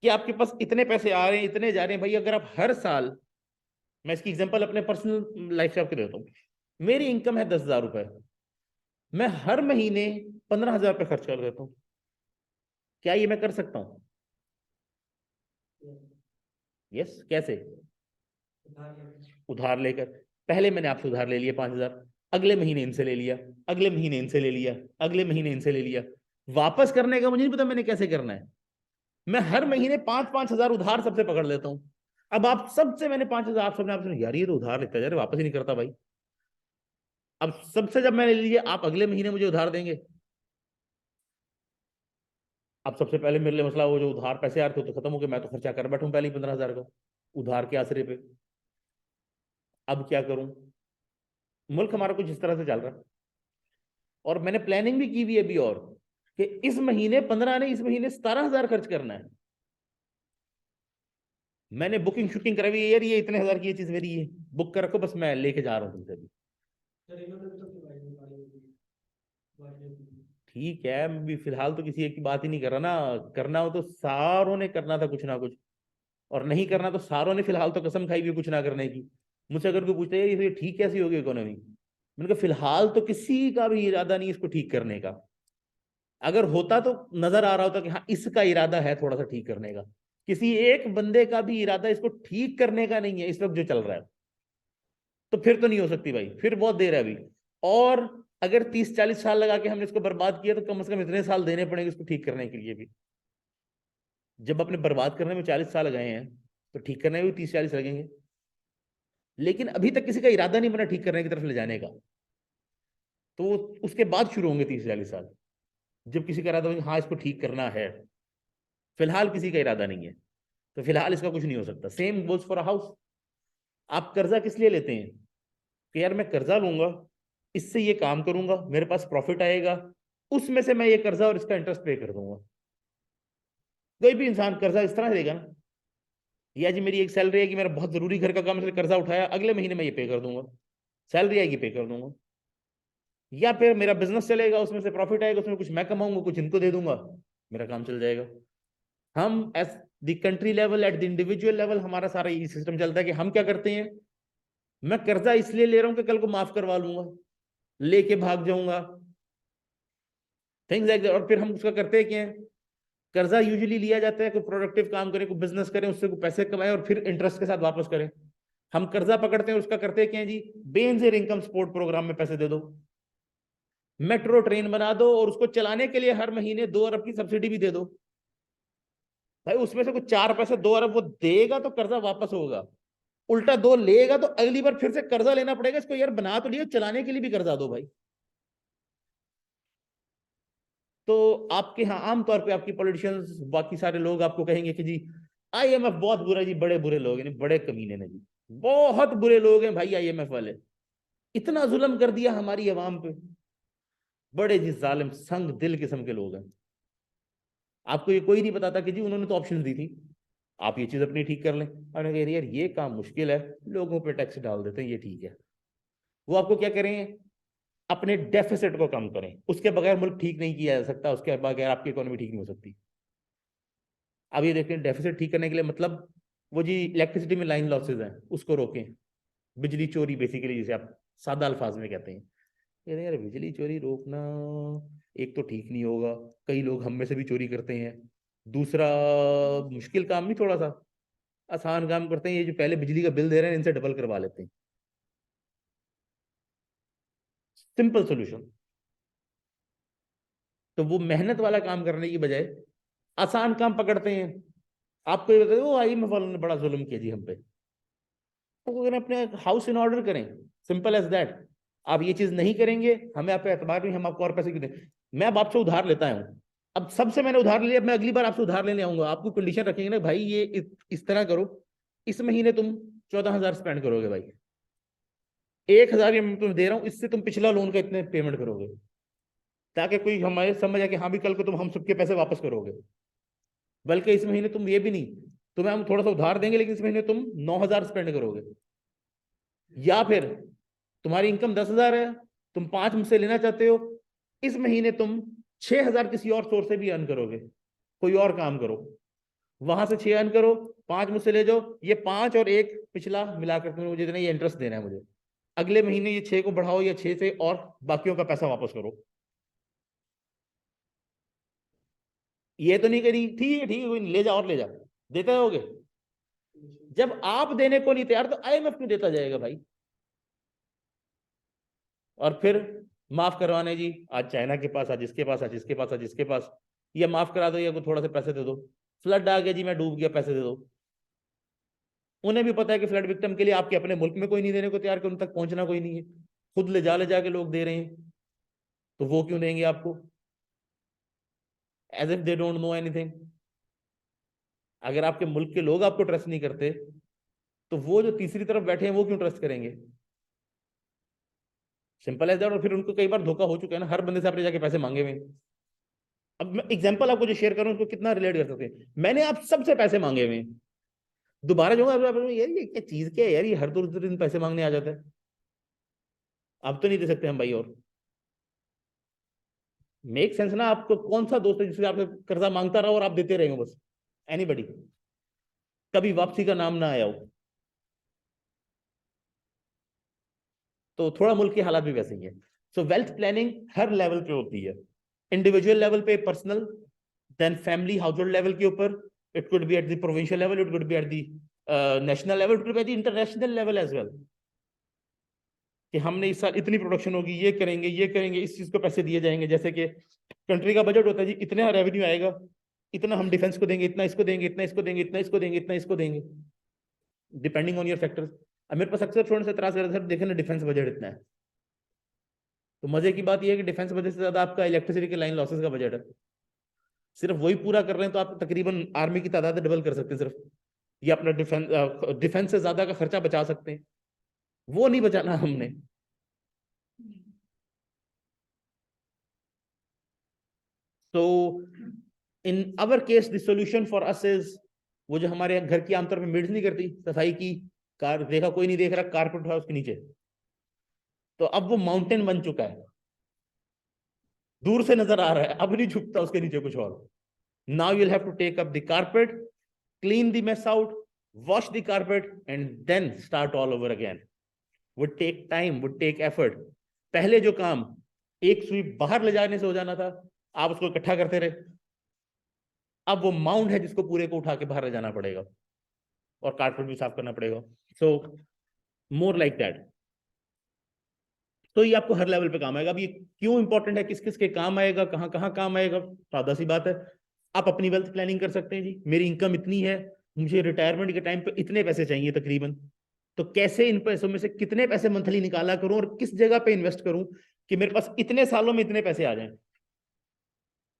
कि आपके पास इतने पैसे आ रहे हैं इतने जा रहे हैं। भाई अगर आप हर साल, मैं इसकी एग्जांपल अपने पर्सनल लाइफ से आपको देता हूँ, मेरी इनकम है 10,000 रुपए, मैं हर महीने 15,000 रुपये खर्च कर देता हूँ, क्या ये मैं कर सकता हूँ? यस। कैसे? उधार लेकर। पहले मैंने आपसे उधार ले लिया 5,000, अगले महीने इनसे ले लिया, अगले महीने इनसे ले लिया, अगले महीने इनसे ले लिया। वापस करने का मुझे नहीं पता मैंने कैसे करना है, मैं हर महीने 5-5 हजार उधार सबसे पकड़ लेता हूं। अब आप सबसे मैंने 5,000, आप सबने आपसे यार ये तो उधार लेता है, वापस ही नहीं करता भाई। अब सबसे जब मैंने ले लिया, आप अगले महीने मुझे उधार देंगे। अब सबसे पहले मेरे लिए मसला, वो जो उधार पैसे आ रहे थे तो खत्म हो गए, मैं तो खर्चा कर बैठूं पहले ही 15,000 का उधार के आसरे पे। अब क्या करूं? मुल्क हमारा कुछ इस तरह से चल रहा है, और मैंने प्लानिंग भी की हुई है अभी, और कि इस महीने 15 नहीं, इस महीने 17,000 खर्च करना है। मैंने बुकिंग शूटिंग कराई हुई है, यार ये इतने हजार की ये चीज मेरी, ये बुक कर रखो, बस मैं लेके जा रहा हूँ तुमसे भी। ठीक है, मैं भी फिलहाल तो किसी एक की बात ही नहीं कर रहा ना, करना हो तो सारों ने करना था कुछ ना कुछ, और नहीं करना तो सारों ने फिलहाल तो कसम खाई हुई कुछ ना करने की। मुझसे अगर कोई पूछते है ये ठीक कैसी होगी इकोनॉमी, मैंने कहा फिलहाल तो किसी का भी इरादा नहीं इसको ठीक करने का। अगर होता तो नजर आ रहा होता कि हाँ इसका इरादा है थोड़ा सा ठीक करने का, किसी एक बंदे का भी इरादा इसको ठीक करने का नहीं है इस वक्त जो चल रहा है, तो फिर तो नहीं हो सकती भाई, फिर बहुत देर है अभी। और अगर 30-40 साल लगा के हमने इसको बर्बाद किया, तो कम से कम इतने साल देने पड़ेंगे इसको ठीक करने के लिए भी। जब अपने बर्बाद करने में 40 साल गए हैं, तो ठीक करने में भी 30-40 लगेंगे। लेकिन अभी तक किसी का इरादा नहीं बना ठीक करने की तरफ ले जाने का। तो उसके बाद शुरू होंगे 30-40 साल, जब किसी का इरादा हो हाँ इसको ठीक करना है। फिलहाल किसी का इरादा नहीं है, तो फिलहाल इसका कुछ नहीं हो सकता। Same goes for a house. आप कर्जा किस लिए लेते हैं कि यार मैं कर्जा लूंगा, इससे ये काम करूंगा, मेरे पास प्रॉफिट आएगा, उसमें से मैं ये कर्जा और इसका इंटरेस्ट पे कर दूंगा। कोई भी इंसान कर्जा इस तरह लेगा ना, या जी मेरी एक सैलरी है कि मेरा बहुत जरूरी घर का काम, इसलिए कर्जा उठाया, अगले महीने में ये पे कर दूंगा, सैलरी आएगी पे कर दूंगा। या फिर मेरा बिजनेस चलेगा, उसमें से प्रॉफिट आएगा, उसमें कुछ मैं कमाऊंगा, कुछ इनको दे दूंगा, मेरा काम चल जाएगा। हम as the country level, at the individual level, हमारा सारा ये सिस्टम चलता है कि हम क्या करते हैं, मैं कर्जा इसलिए ले रहा हूं कि कल को माफ करवा लूंगा, लेके भाग जाऊंगा, थिंग्स लाइक दैट। और फिर हम उसका करते हैं क्या है, कर्जा यूजुअली लिया जाता है कोई प्रोडक्टिव काम करें, कोई बिजनेस करें, उससे कोई पैसे कमाएं और फिर इंटरेस्ट के साथ वापस करें। हम कर्जा पकड़ते हैं, उसका करते हैं क्या है जी, बेनजीर इनकम सपोर्ट प्रोग्राम में पैसे दे दो, मेट्रो ट्रेन बना दो, और उसको चलाने के लिए हर महीने 2 अरब की सब्सिडी भी दे दो। भाई उसमें से कुछ 4 पैसे 2 अरब वो देगा तो कर्जा वापस होगा, उल्टा 2 लेगा तो अगली बार फिर से कर्जा लेना पड़ेगा। इसको यार बना तो लिया, चलाने के लिए भी कर्जा दो भाई। तो आपके यहाँ आमतौर पे आपकी पॉलिटिशियंस, बाकी सारे लोग आपको कहेंगे कि जी आईएमएफ बहुत बुरा जी, बड़े बुरे लोग हैं, बड़े कमीने ने जी, बहुत बुरे लोग हैं भाई आईएमएफ वाले, इतना जुल्म कर दिया हमारी आवाम पे, बड़े जी जालिम संग दिल किस्म के लोग हैं। आपको ये कोई नहीं बताता कि जी उन्होंने तो ऑप्शन दी थी, आप ये चीज अपनी ठीक कर लें। आपने कहा यार ये काम मुश्किल है, लोगों पे टैक्स डाल देते हैं, ये ठीक है। वो आपको क्या करें, अपने डेफिसिट को कम करें, उसके बगैर मुल्क ठीक नहीं किया जा सकता, उसके बगैर आपकी इकोनॉमी ठीक नहीं हो सकती। अब ये देखें, डेफिसिट ठीक करने के लिए मतलब वो जी इलेक्ट्रिसिटी में लाइन लॉसेज हैं उसको रोकें, बिजली चोरी बेसिकली जिसे आप सादा अल्फाज में कहते हैं। यार बिजली चोरी रोकना एक तो ठीक नहीं होगा, कई लोग हम में से भी चोरी करते हैं। दूसरा, मुश्किल काम नहीं, थोड़ा सा आसान काम करते हैं, ये जो पहले बिजली का बिल दे रहे हैं इनसे डबल करवा लेते हैं। Simple solution. तो वो मेहनत वाला काम करने की बजाय आसान काम पकड़ते हैं। आपको ये बताओ, आईएमएफ वालों ने बड़ा जुल्म किया जी हम पे, तो अगर अपने हाउस इन ऑर्डर करें, सिंपल एज दैट। आप ये चीज नहीं करेंगे, हमें आप पे एतबार नहीं, हम आपको और पैसे क्यों दें। मैं अब आपसे उधार लेता हूँ, अब सबसे मैंने उधार लिया, अब मैं अगली बार आपसे उधार लेने आऊंगा, आपको कंडीशन रखेंगे ना भाई, ये इस तरह करो, इस महीने तुम 14,000 स्पेंड करोगे भाई, 1,000 ये मैं तुम्हें दे रहा हूँ, इससे तुम पिछला लोन का इतने पेमेंट करोगे, ताकि कोई हमारे समझ आए कि हाँ भी कल को तुम हम सबके पैसे वापस करोगे। बल्कि इस महीने तुम ये भी नहीं, तुम्हें हम थोड़ा सा उधार देंगे लेकिन इस महीने तुम 9,000 स्पेंड करोगे। या फिर तुम्हारी इनकम 10,000 है, तुम 5 मुझसे लेना चाहते हो, इस महीने तुम 6,000 किसी और सोर्स से भी अर्न करोगे, कोई और काम करो, वहां से 6 अर्न करो, 5 मुझसे ले जाओ, ये 5 और 1 पिछला मिलाकर तुम्हें मुझे देना, ये इंटरेस्ट देना है मुझे, अगले महीने ये 6 को बढ़ाओ, या 6 से और बाकियों का पैसा वापस करो। ये तो नहीं करी, ठीक है कोई नहीं, ले जा और ले जा, देते रहोगे। जब आप देने को नहीं तैयार तो आईएमएफ क्यों देता जाएगा भाई। और फिर माफ करवाने जी, आज चाइना के पास, आज इसके पास, आज इसके पास, आज इसके पास, ये माफ करा दो, या को थोड़ा सा पैसे दे दो, फ्लड आ गया जी मैं डूब गया, पैसे दे दो। उन्हें भी पता है कि फ्लड विक्टिम के लिए आपके अपने मुल्क में कोई नहीं देने को तैयार, कि उन तक पहुंचना कोई नहीं है, खुद ले जाके लोग दे रहे हैं, तो वो क्यों देंगे आपको, as if they don't know anything. अगर आपके मुल्क के लोग आपको ट्रस्ट नहीं करते, तो वो जो तीसरी तरफ बैठे हैं वो क्यों ट्रस्ट करेंगे। Simple as that. और फिर उनको कई बार धोखा हो चुका है ना, हर बंदे से आपने जाके पैसे मांगे हुए। अब मैं एग्जांपल आपको जो शेयर करूं उसको कितना रिलेट कर सकते हैं, मैंने आप सबसे पैसे मांगे हुए, दोबारा जाऊंगा यार ये क्या चीज, क्या है यार, ये हर दो दिन पैसे मांगने आ जाता है, अब तो नहीं दे सकते हम भाई। और मेक सेंस ना, आपको कौन सा दोस्त है जिससे आपने कर्जा मांगता रहा और आप देते रहेंगे बस, एनीबडी, कभी वापसी का नाम ना आया हो। तो थोड़ा मुल्क के हालात भी वैसे ही है। सो वेल्थ प्लानिंग हर लेवल पे होती है, इंडिविजुअल लेवल पे, personal, then family household level के ऊपर, it could be at the provincial level, it could be at the national level, it could be at the international level as well, कि हमने इस साल इतनी production होगी, ये करेंगे, ये करेंगे, इस चीज को पैसे दिए जाएंगे। जैसे कि कंट्री का बजट होता है जी, इतना रेवेन्यू आएगा, इतना हम डिफेंस को देंगे, इतना इसको देंगे, इतना इसको देंगे, इतना इसको देंगे, इतना इसको देंगे, डिपेंडिंग ऑन योर फैक्टर्स। अब मेरे पास अक्सर थोड़ा सा इतराज करते हैं, सर देखें ना डिफेंस बजट इतना है, तो मजे की बात यह है कि डिफेंस बजट से ज्यादा आपका इलेक्ट्रिसिटी के लाइन लॉसेस का बजट है। सिर्फ वही पूरा कर रहे हैं तो आप तकरीबन आर्मी की तादाद डबल कर सकते हैं सिर्फ, ये अपना डिफेंस से ज्यादा का खर्चा बचा सकते हैं। वो नहीं बचाना हमने। तो in our case the solution for us is, वो जो हमारे घर की आमतौर पर मेड्स नहीं करती सफाई की, कार देखा कोई नहीं देख रहा, कारपेट उठा उसके नीचे, तो अब वो माउंटेन बन चुका है, दूर से नजर आ रहा है, अब नहीं झुकता उसके नीचे कुछ और। Now you'll have to take up the carpet, clean the mess out, wash the carpet and then start all over again. Would take time, would take effort. पहले जो काम एक सुई बाहर ले जाने से हो जाना था, आप उसको इकट्ठा करते रहे, अब वो माउंट है जिसको पूरे को उठा के बाहर ले जाना पड़ेगा और कारपेट भी साफ करना पड़ेगा। सो मोर लाइक दैट। तो ये आपको हर लेवल पे काम आएगा। अब ये क्यों इंपॉर्टेंट है, किस किस के काम आएगा, कहाँ कहाँ काम आएगा, सादा सी बात है। आप अपनी वेल्थ प्लानिंग कर सकते हैं जी, मेरी इनकम इतनी है, मुझे रिटायरमेंट के टाइम पे इतने पैसे चाहिए तकरीबन, तो कैसे इन पैसों में से कितने पैसे मंथली निकाला करूं और किस जगह पे इन्वेस्ट करूं कि मेरे पास इतने सालों में इतने पैसे आ जाएं।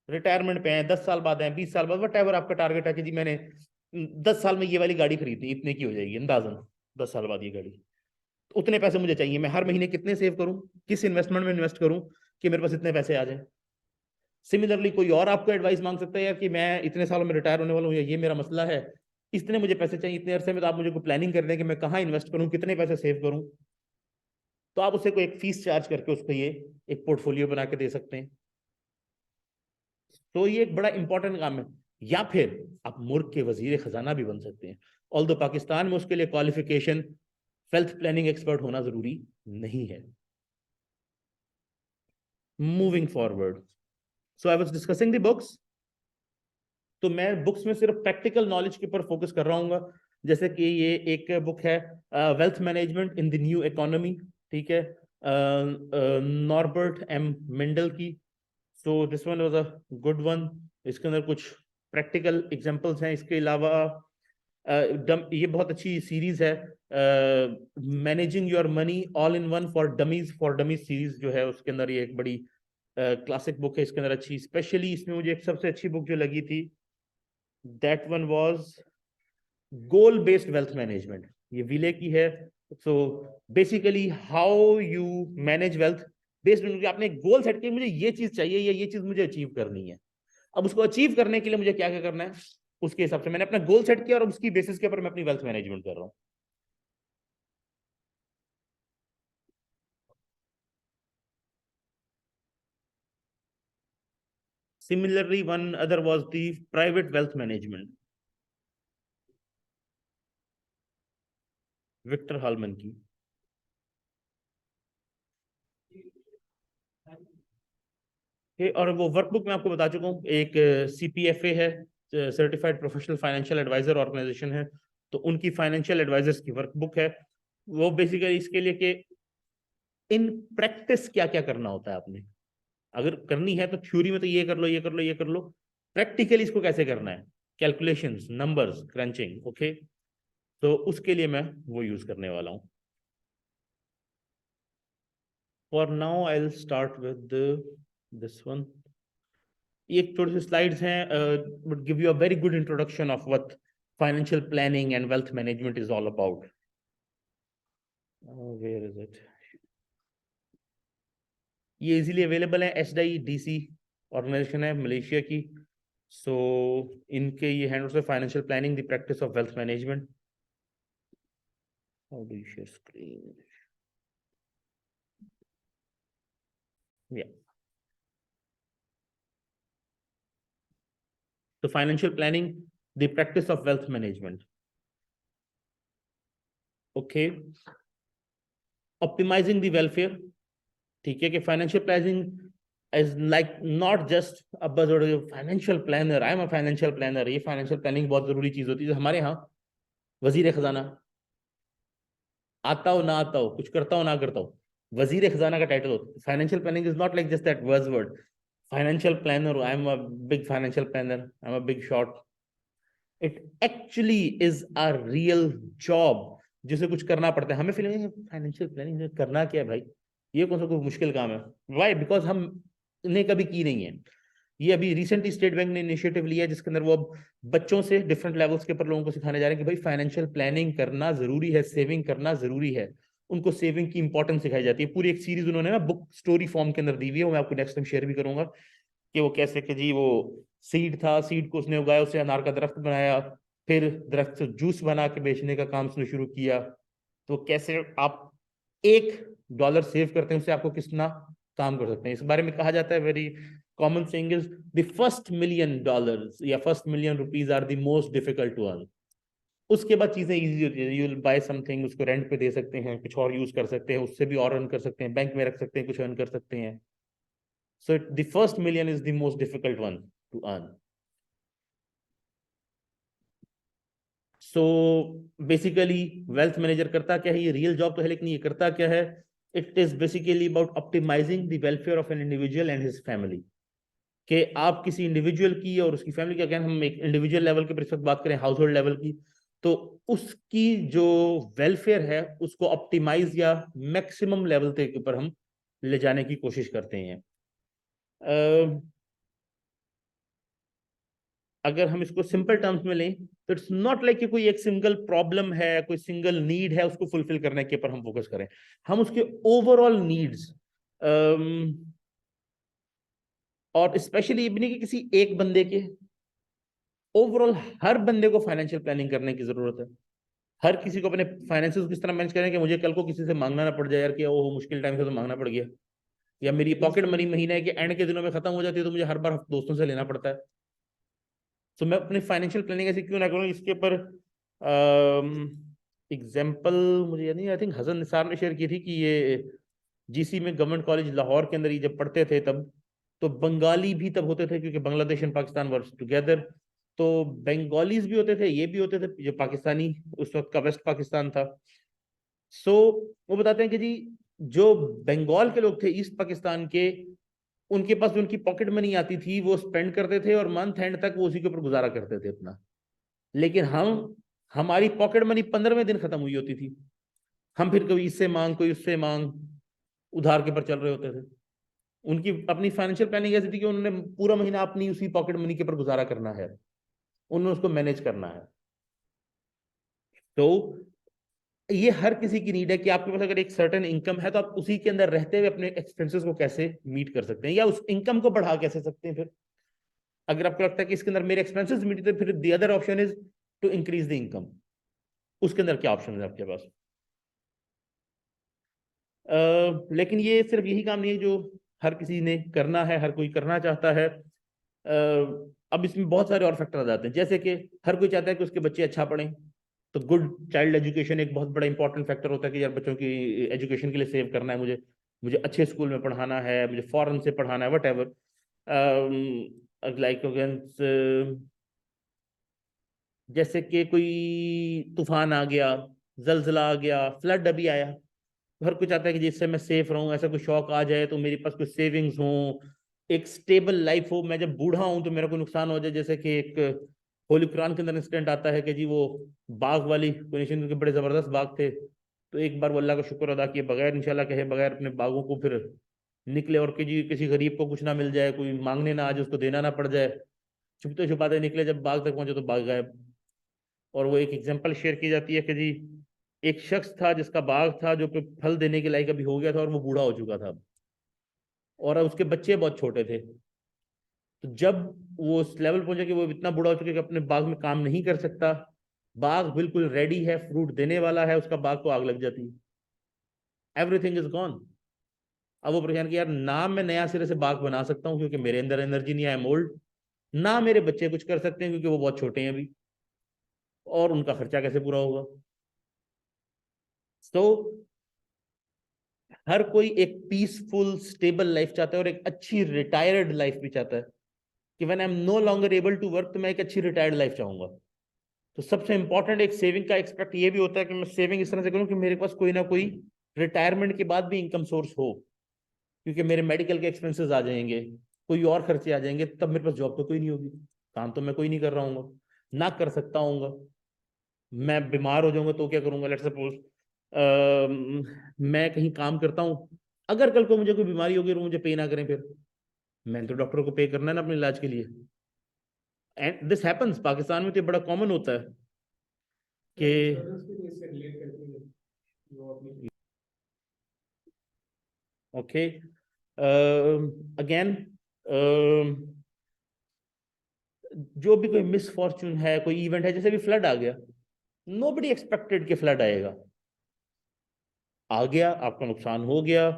रिटायरमेंट पे हैं, 10 साल बाद हैं, 20 साल बाद, वट एवर आपका टारगेट है कि जी मैंने 10 साल में ये वाली गाड़ी खरीदनी, इतने की हो जाएगी अंदाजन 10 साल बाद ये गाड़ी, तो उतने पैसे मुझे चाहिए, मैं हर महीने कितने सेव करूं, किस इन्वेस्टमेंट में इन्वेस्ट करूं कि मेरे पास इतने पैसे आ जाए। सिमिलरली कोई और आपको एडवाइस मांग सकता है यार कि मैं इतने सालों में रिटायर होने वाला हूँ, ये मेरा मसला है, इतने मुझे पैसे चाहिए इतने अरसे में, तो आप मुझे कोई प्लानिंग कर दें कि मैं कहाँ इन्वेस्ट करूँ, कितने पैसे सेव करूँ, तो आप उसे कोई एक फीस चार्ज करके उसको ये एक पोर्टफोलियो बना के दे सकते हैं। तो ये एक बड़ा इंपॉर्टेंट काम है। या फिर आप मुल्क के वजीर खजाना भी बन सकते हैं, ऑल्दो पाकिस्तान में उसके लिए क्वालिफिकेशन वेल्थ प्लानिंग एक्सपर्ट होना जरूरी नहीं है। Moving forward, so I was discussing the books. तो मैं बुक्स में सिर्फ प्रैक्टिकल नॉलेज के ऊपर फोकस कर रहा हूँ, जैसे कि ये एक बुक है wealth management in the new economy, ठीक है, नॉर्बर्ट एम मेंडल की। So this one was a good one. इसके अंदर कुछ प्रैक्टिकल एग्जांपल्स हैं। इसके अलावा ये बहुत अच्छी सीरीज है, managing your money all in one for dummies series जो है, उसके अंदर ये एक बड़ी क्लासिक बुक है। इसके अंदर अच्छी, स्पेशली इसमें मुझे एक सबसे अच्छी बुक जो लगी थी, that one was goal based wealth management, ये विले की है। So basically how you manage wealth based on, आपने एक गोल सेट किया, मुझे ये चीज चाहिए या ये चीज मुझे अचीव करनी है, अब उसको अचीव करने के लिए मुझे क्या क्या करना है, उसके हिसाब से मैंने अपना गोल सेट किया और उसकी बेसिस के ऊपर मैं अपनी वेल्थ मैनेजमेंट कर रहा हूँ। Similarly, one other was the private wealth management, Victor Hallman की। और वो वर्कबुक मैं आपको बता चुका हूँ, एक CPFA है, certified professional financial advisor organization है, तो उनकी फाइनेंशियल एडवाइजर्स की वर्कबुक है। वो बेसिकली इसके लिए कि इन प्रैक्टिस क्या क्या करना होता है आपने, अगर करनी है तो थ्योरी में तो ये कर लो ये कर लो ये कर लो, प्रैक्टिकली इसको कैसे करना है, कैलकुलेशंस, नंबर्स, क्रंचिंग, ओके। तो उसके लिए मैं वो यूज करने वाला हूँ। For now I will start with this one. ये थोड़ी सी स्लाइड्स हैं, would give you a very good introduction of what financial planning and wealth management is all about. Where is it? ये इजीली अवेलेबल है, HDIDC organization है Malaysia की। So इनके ये handles है, financial planning the practice of wealth management. How do you share screen? या तो financial planning the practice of wealth management, okay. Optimizing the welfare, ठीक है, कि financial planning is like not just a buzzword, financial planner, I am a financial planner, ये financial planning बहुत जरूरी चीज होती है। हमारे यहाँ वजीर खजाना, आता हो ना आता हो, कुछ करता हो ना करता हो, वजीर खजाना का टाइटल होता है। Financial planning is not like just that buzzword, financial planner, I am a big financial planner, I am a big shot. It actually is a real job जिसे कुछ करना पड़ता है। हमें फीलिंग फाइनेंशियल प्लानिंग करना क्या है भाई, ये कौन सा कोई मुश्किल काम है? वाई? बिकॉज हमने कभी की नहीं है। ये अभी रिसेंटली स्टेट बैंक ने इनिशिएटिव लिया है, जिसके अंदर वो अब बच्चों से डिफरेंट लेवल्स के ऊपर लोगों को सिखाने जा रहे हैं कि भाई फाइनेंशियल प्लानिंग करना जरूरी है, सेविंग करना जरूरी है। उनको सेविंग की इंपॉर्टेंस सिखाई जाती है। पूरी एक सीरीज उन्होंने ना बुक स्टोरी फॉर्म के अंदर दी हुई है, वो मैं आपको नेक्स्ट टाइम शेयर भी करूंगा कि वो कैसे कि जी वो सीड था, सीड को उसने उगाया, उससे अनार का दरख्त बनाया, फिर दरख्त से जूस बना के बेचने का काम उसने शुरू किया। तो कैसे आप $1 सेव करते हैं, उससे आपको कितना काम कर सकते हैं। इस बारे में कहा जाता है, very common saying is the first $1,000,000 या first $1,000,000 are the most difficult to earn. उसके बाद चीजें इजी होती है। यू विल बाय समथिंग, उसको रेंट पे दे सकते हैं, कुछ और यूज कर सकते हैं, उससे भी और अर्न कर सकते हैं, बैंक में रख सकते हैं, कुछ अर्न कर सकते हैं। So the first million is the most difficult one two earn. So basically wealth manager करता क्या है? ये रियल जॉब तो है, लेकिन ये करता क्या है? It is basically about optimizing the welfare of an individual and his family. कि आप किसी इंडिविजुअल की और उसकी फैमिली की, अगेन हम एक इंडिविजुअल लेवल के पर बात करें, हाउस होल्ड लेवल की, तो उसकी जो वेलफेयर है उसको ऑप्टिमाइज या मैक्सिमम लेवल के ऊपर हम ले जाने की कोशिश करते हैं। अगर हम इसको सिंपल टर्म्स में लें तो इट्स नॉट लाइक कि कोई एक सिंगल प्रॉब्लम है, कोई सिंगल नीड है, उसको फुलफिल करने के ऊपर हम फोकस करें। हम उसके ओवरऑल नीड्स, और स्पेशली ये भी नहीं कि किसी एक बंदे के, ओवरऑल हर बंदे को फाइनेंशियल प्लानिंग करने की जरूरत है। हर किसी को अपने फाइनेंसेस किस तरह मैनेज करें कि मुझे कल को किसी से मांगना ना पड़ जाए यार, कि ओह मुश्किल टाइम से तो मांगना पड़ गया, या मेरी पॉकेट मनी महीने के एंड के दिनों में खत्म हो जाती है तो मुझे हर बार दोस्तों से लेना पड़ता है। तो मैं अपनी फाइनेंशियल प्लानिंग ऐसी क्यों ना करूँ? इसके ऊपर एग्जाम्पल मुझे याद नहीं, आई थिंक हसन निसार ने शेयर की थी कि ये जीसी में गवर्नमेंट कॉलेज लाहौर के अंदर ये जब पढ़ते थे तब, तो बंगाली भी तब होते थे, क्योंकि Bangladesh and Pakistan work together. तो बंगालीज भी होते थे, ये भी होते थे, जो पाकिस्तानी उस वक्त का वेस्ट पाकिस्तान था। सो वो बताते हैं कि जी जो बंगाल के लोग थे, ईस्ट पाकिस्तान के, उनके पास जो उनकी पॉकेट मनी आती थी वो स्पेंड करते थे और मंथ एंड तक वो उसी के ऊपर गुजारा करते थे अपना। लेकिन हमारी पॉकेट मनी 15वें दिन खत्म हुई होती थी। हम फिर कभी इससे मांग, कोई उससे मांग, उधार के पर चल रहे होते थे। उनकी अपनी फाइनेंशियल प्लानिंग ऐसी थी कि उन्होंने पूरा महीना अपनी उसी पॉकेट मनी के ऊपर गुजारा करना है, उन्होंने उसको मैनेज करना है। तो ये हर किसी की नीड है कि आपके पास अगर एक सर्टेन इनकम है तो आप उसी के अंदर रहते हुए अपने एक्सपेंसेस को कैसे मीट कर सकते हैं, या उस इनकम को बढ़ा कैसे सकते हैं। फिर अगर आपको लगता है कि इसके अंदर मेरे एक्सपेंसेस मीट, तो फिर the other option is to increase the income. उसके अंदर क्या ऑप्शन है आपके पास? लेकिन ये सिर्फ यही काम नहीं है जो हर किसी ने करना है, हर कोई करना चाहता है। अब इसमें बहुत सारे और फैक्टर आ जाते हैं, जैसे कि हर कोई चाहता है कि उसके बच्चे अच्छा पढ़ें। तो गुड चाइल्ड एजुकेशन एक बहुत बड़ा इंपॉर्टेंट फैक्टर होता है कि यार बच्चों की एजुकेशन के लिए सेव करना है, मुझे मुझे अच्छे स्कूल में पढ़ाना है, मुझे फॉरेन से पढ़ाना है, वट एवर। लाइक जैसे कि कोई तूफान आ गया, जलजिला आ गया, फ्लड अभी आया, हर कोई चाहता है कि जिससे मैं सेफ रहूं, ऐसा कोई शौक आ जाए तो मेरे पास कुछ सेविंग्स हो, एक स्टेबल लाइफ हो, मैं जब बूढ़ा हूं तो मेरा कोई नुकसान हो जाए। जैसे कि एक होली कुरान के अंदर इंसिडेंट आता है कि जी वो बाग वाली कुरैशियों के बड़े जबरदस्त बाग थे, तो एक बार वो अल्लाह का शुक्र अदा किए बगैर, इंशाल्लाह कहे बगैर, अपने बागों को फिर निकले, और कि जी किसी गरीब को कुछ ना मिल जाए, कोई मांगने ना आ जाए, उसको देना ना पड़ जाए। छुपते छुपाते निकले, जब बाग तक पहुंचे तो बाग गायब। और वो एक एग्जांपल शेयर की जाती है कि जी एक शख्स था जिसका बाग था जो कि फल देने के लायक अभी हो गया था, और वो बूढ़ा हो चुका था, और उसके बच्चे बहुत छोटे थे। तो जब वो उस लेवल पहुंचा कि वो इतना बूढ़ा हो चुका कि अपने बाग में काम नहीं कर सकता, बाग बिल्कुल रेडी है, फ्रूट देने वाला है, उसका बाग को आग लग जाती है, एवरीथिंग इज गॉन। अब वो परेशान कि यार ना मैं नया सिरे से बाग बना सकता हूँ क्योंकि मेरे अंदर एनर्जी नहीं, आई एम ओल्ड, ना मेरे बच्चे कुछ कर सकते हैं क्योंकि वो बहुत छोटे हैं अभी, और उनका खर्चा कैसे पूरा होगा। तो हर कोई एक पीसफुल स्टेबल लाइफ चाहता है और एक अच्छी रिटायर्ड लाइफ भी चाहता है, कि when I am no longer able to work, तो मैं एक अच्छी रिटायर्ड लाइफ चाहूंगा। तो सबसे इंपॉर्टेंट एक सेविंग का एक्सपेक्ट ये भी होता है कि मैं सेविंग इस तरह से करूं कि मेरे पास कोई ना कोई रिटायरमेंट के बाद भी इनकम सोर्स हो, क्योंकि मेरे मेडिकल के एक्सपेंसेस आ जाएंगे, कोई और खर्चे आ जाएंगे, तब मेरे पास जॉब तो कोई नहीं होगी, काम तो मैं कोई नहीं कर रहा हूँ, ना कर सकता हूँ। मैं बीमार हो जाऊंगा तो क्या करूंगा? लेट्स सपोज मैं कहीं काम करता हूँ, अगर कल को मुझे कोई बीमारी होगी और मुझे पे ना करें, फिर मैंने तो डॉक्टर को पे करना है ना अपने इलाज के लिए। एंड दिस हैपन्स, पाकिस्तान में तो ये बड़ा कॉमन होता है कि इंश्योरेंस भी इससे रिलेट करती है वो अपनी। ओके, अगेन जो भी कोई मिसफॉर्चून है, कोई इवेंट है, जैसे भी फ्लड आ गया, नोबडी एक्सपेक्टेड कि फ्लड आएगा, आ गया, आपका नुकसान हो गया।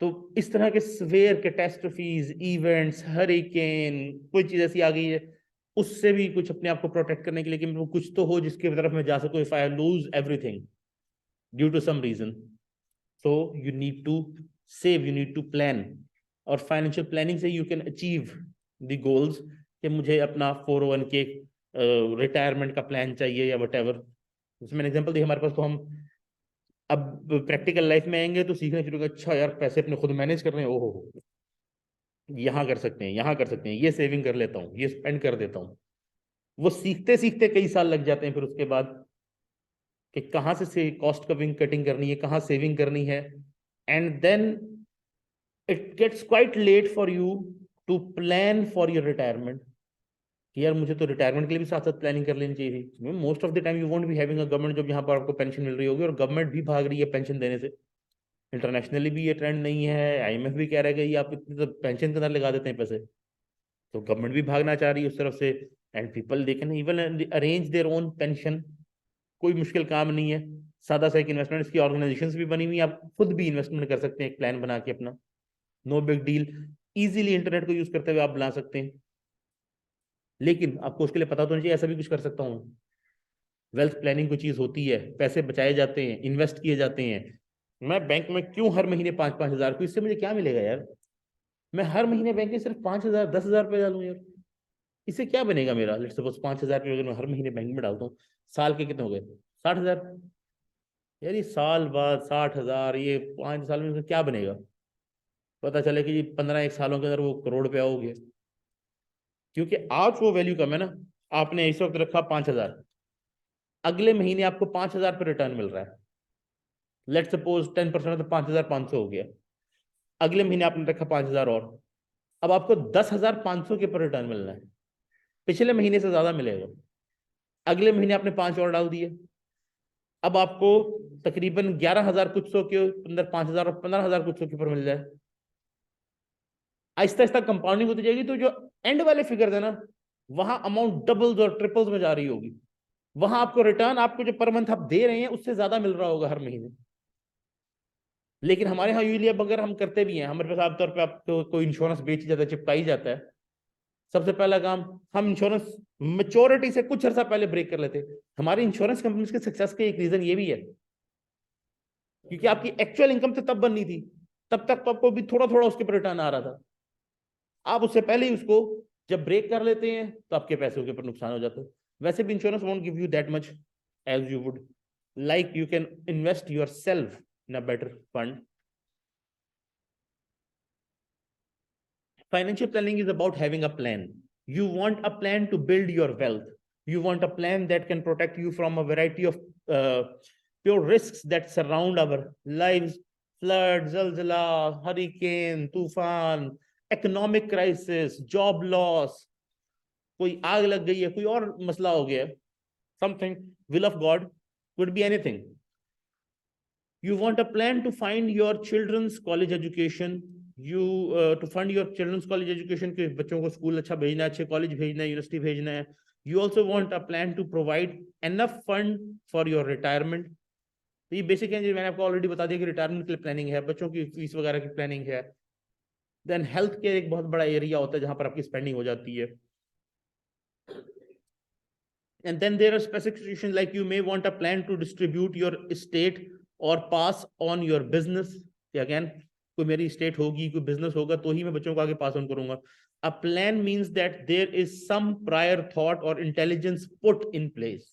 तो इस तरह के सवेयर कैटास्ट्रोफीज, इवेंट्स, हरिकेन, कोई चीज ऐसी आ गई है, उससे भी कुछ अपने आप को प्रोटेक्ट करने के लिए कि मेरे को कुछ तो हो जिसकी तरफ मैं जा सकूं, if I lose everything due to some reason. So you need to save, you need to plan, और फाइनेंशियल प्लानिंग से you can achieve the goals, कि मुझे अपना 401k रिटायरमेंट का प्लान चाहिए या वट एवर। मैंने एग्जाम्पल दी हमारे पास, तो हम अब प्रैक्टिकल लाइफ में आएंगे तो सीखने शुरू कर, अच्छा यार पैसे अपने खुद मैनेज कर रहे हैं, ओहो यहाँ कर सकते हैं, यहाँ कर सकते हैं, ये सेविंग कर लेता हूँ, ये स्पेंड कर देता हूँ। वो सीखते सीखते कई साल लग जाते हैं फिर उसके बाद, कि कहाँ से कॉस्ट कविंग कटिंग करनी है, कहाँ सेविंग करनी है। And then it gets quite late for you to plan for your retirement, कि यार मुझे तो रिटायरमेंट के लिए भी साथ साथ प्लानिंग कर लेनी चाहिए थी। Most of the time you won't be having a government job जहाँ पर आपको पेंशन मिल रही होगी, और गवर्नमेंट भी भाग रही है पेंशन देने से। इंटरनेशनली भी ये ट्रेंड नहीं है, आईएमएफ भी कह रहा है कि ये आप इतने तो पेंशन के अंदर लगा देते हैं पैसे, तो गवर्नमेंट भी भागना चाह रही है उस तरफ से। And people they can even arrange their own pension, कोई मुश्किल काम नहीं है, सादा सा एक इन्वेस्टमेंट की ऑर्गेनाइजेशंस भी बनी हुई है, आप खुद भी इन्वेस्टमेंट कर सकते हैं एक प्लान बना के अपना, no big deal, easily internet को यूज करते हुए आप बना सकते हैं। लेकिन आपको उसके लिए पता तो नहीं चाहिए ऐसा भी कुछ कर सकता हूँ। वेल्थ प्लानिंग कोई चीज होती है, पैसे बचाए जाते हैं, इन्वेस्ट किए जाते हैं। मैं बैंक में क्यों हर महीने 5-5 हजार को, इससे मुझे क्या मिलेगा यार? मैं हर महीने बैंक में सिर्फ 5 हजार 10 हजार रुपये डालूं यार, इससे क्या बनेगा मेरा? लेट्स सपोज 5 हजार रुपये अगर मैं हर महीने बैंक में डालता हूँ, साल के कितने हो गए? 60 हजार। यार ये साल बाद 60 हजार, ये 5 साल में क्या बनेगा? पता चले कि 15 एक सालों के अंदर वो करोड़ रुपया हो गया, क्योंकि आज वो वैल्यू कम है ना। आपने इस वक्त रखा 5 हजार, अगले महीने आपको 5 हजार पर रिटर्न मिल रहा है, लेट सपोज 10%, तो 5,500 हो गया। अगले महीने आपने रखा 5 हजार और, अब आपको 10,500 के पर रिटर्न मिलना है, पिछले महीने से ज्यादा मिलेगा। अगले महीने आपने 5 और डाल दिए, अब आपको तकरीबन 11,000 कुछ सौ के अंदर 5 हजार और 15,000 कुछ सौ के ऊपर मिल जाए। आहिस्ता आहिस्ता कंपाउंडिंग होती जाएगी, तो जो एंड वाले फिगर है ना, वहां अमाउंट डबल्स और ट्रिपल्स में जा रही होगी। वहां आपको रिटर्न, आपको जो पर मंथ आप दे रहे हैं उससे ज्यादा मिल रहा होगा हर महीने। लेकिन हमारे यहाँ यूजली अब अगर हम करते भी हैं, हमारे पास आमतौर पर आपको कोई इंश्योरेंस बेच जाता है, चिपकाई जाता है, सबसे पहला काम, हम इंश्योरेंस मेच्योरिटी से कुछ अर्सा पहले ब्रेक कर लेते। हमारी इंश्योरेंस कंपनीज के सक्सेस का एक रीजन ये भी है, क्योंकि आपकी एक्चुअल इनकम तो तब बननी थी, तब तक तो आपको भी थोड़ा थोड़ा उसके पर रिटर्न आ रहा था। आप उससे पहले ही उसको जब ब्रेक कर लेते हैं तो आपके पैसों के ऊपर नुकसान हो जाता है। वैसे भी insurance won't give you that much as you would like, you can invest yourself in a better fund. Financial planning is about having a plan. You want a plan to build your wealth. You want a plan that can protect you from a variety of pure risks that surround our lives: flood, zalzala, hurricane, tufan, economic crisis, job loss, कोई आग लग गई है, कोई और मसला हो गया, something, will of God, could be anything. You want a plan to find your children's college education, you to fund your children's college education, कि बच्चों को स्कूल अच्छा भेजना है, अच्छे कॉलेज भेजना है, यूनिवर्सिटी भेजना है. You also want a plan to provide enough fund for your retirement. तो ये बेसिक है, मैंने आपको ऑलरेडी बता दिया कि रिटायरमेंट के लिए प्लानिंग है, बच्चों की फीस वगैरह की प्लानिंग है। देन हेल्थ केयर एक बहुत बड़ा एरिया होता है जहां पर आपकी स्पेंडिंग हो जाती है। And then there are specific situations like you may want a plan to distribute your estate or pass on your business. Again, कोई मेरी estate होगी, कोई business होगा, तो ही मैं बच्चों को आगे pass on करूंगा. A plan means that there is some prior thought or intelligence put in place.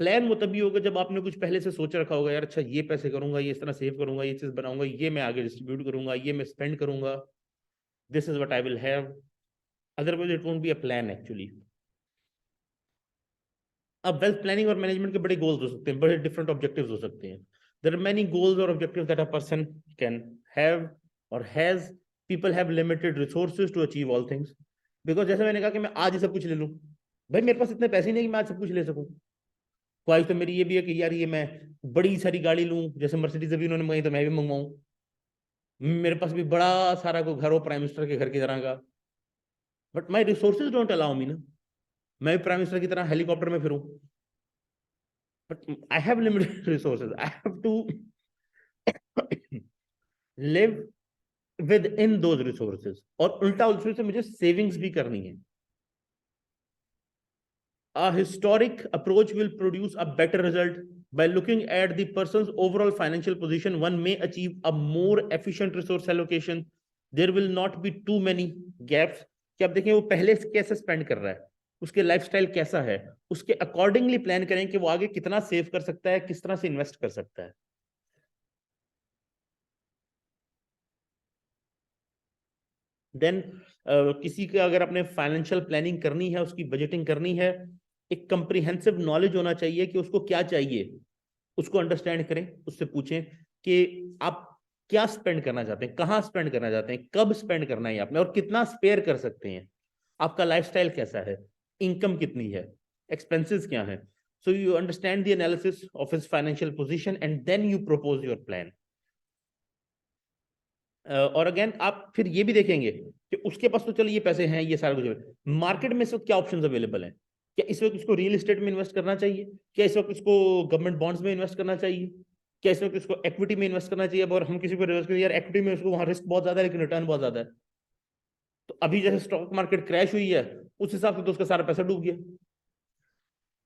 Plan वो तभी होगा जब आपने कुछ पहले से सोच रखा होगा, यार अच्छा ये पैसे करूंगा, ये इस तरह सेव करूंगा, ये चीज बनाऊंगा, ये मैं आगे डिस्ट्रीब्यूट करूंगा, ये मैं स्पेंड करूंगा, this is what I will have, otherwise it won't be a plan actually. अब वेल्थ प्लानिंग और मैनेजमेंट के बड़े गोल्स हो सकते हैं, बड़े डिफरेंट ऑब्जेक्टिव्स हो सकते हैं। देयर आर मेनी गोल्स और objectives that a person can have or has people have limited resources to achieve all things. Because जैसे मैंने कहा कि मैं आज ही सब कुछ ले लूं, भाई मेरे पास इतने पैसे नहीं कि मैं आज सब कुछ ले सकूं। ख्वाहिश तो मेरी ये भी है कि यार ये मैं बड़ी सारी गाड़ी लूं, जैसे मर्सिडीज अभी उन्होंने मंगाई तो मैं भी मंगवाऊं, मेरे पास भी बड़ा सारा को घर हो प्राइम मिनिस्टर के घर की तरह का, but my resources don't allow me ना, मैं भी प्राइम मिनिस्टर की तरह हेलीकॉप्टर में फिरूं, but I have limited resources, I have to live within those resources. और उल्टा उसमें से मुझे सेविंग्स भी करनी है। A historic approach will produce a better result. By looking at the person's overall financial position, one may achieve a more efficient resource allocation. There will not be too many gaps. कि आप देखें वो पहले कैसे spend कर रहा है, उसके लाइफस्टाइल कैसा है, उसके अकॉर्डिंगली प्लान करें कि वो आगे कितना सेव कर सकता है, किस तरह से इन्वेस्ट कर सकता है। देन किसी का अगर आपने फाइनेंशियल प्लानिंग करनी है, उसकी बजटिंग करनी है, एक कंप्रीहेंसिव नॉलेज होना चाहिए कि उसको क्या चाहिए, उसको अंडरस्टैंड करें, उससे पूछें कि आप क्या स्पेंड करना चाहते हैं, कहाँ स्पेंड करना चाहते हैं, कब स्पेंड करना है आपने, और कितना स्पेयर कर सकते हैं, आपका लाइफस्टाइल कैसा है, इनकम कितनी है, एक्सपेंसेस क्या है। So you understand the analysis of his financial position and then you propose your plan. और अगेन आप फिर ये भी देखेंगे कि उसके पास तो चलो ये पैसे हैं, ये सारा कुछ, मार्केट में इस वक्त क्या ऑप्शंस अवेलेबल हैं, क्या इस वक्त इसको रियल एस्टेट में इन्वेस्ट करना चाहिए, क्या इस वक्त इसको गवर्नमेंट बॉन्ड्स में इन्वेस्ट करना चाहिए, क्या इस वक्त इसको इक्विटी में इन्वेस्ट करना चाहिए। और हम किसी को रिवर्स करें यार इक्विटी में उसको वहां रिस्क बहुत ज्यादा है लेकिन रिटर्न बहुत ज्यादा है, तो अभी जैसे स्टॉक मार्केट क्रैश हुई है उस हिसाब से तो उसका सारा पैसा डूब गया।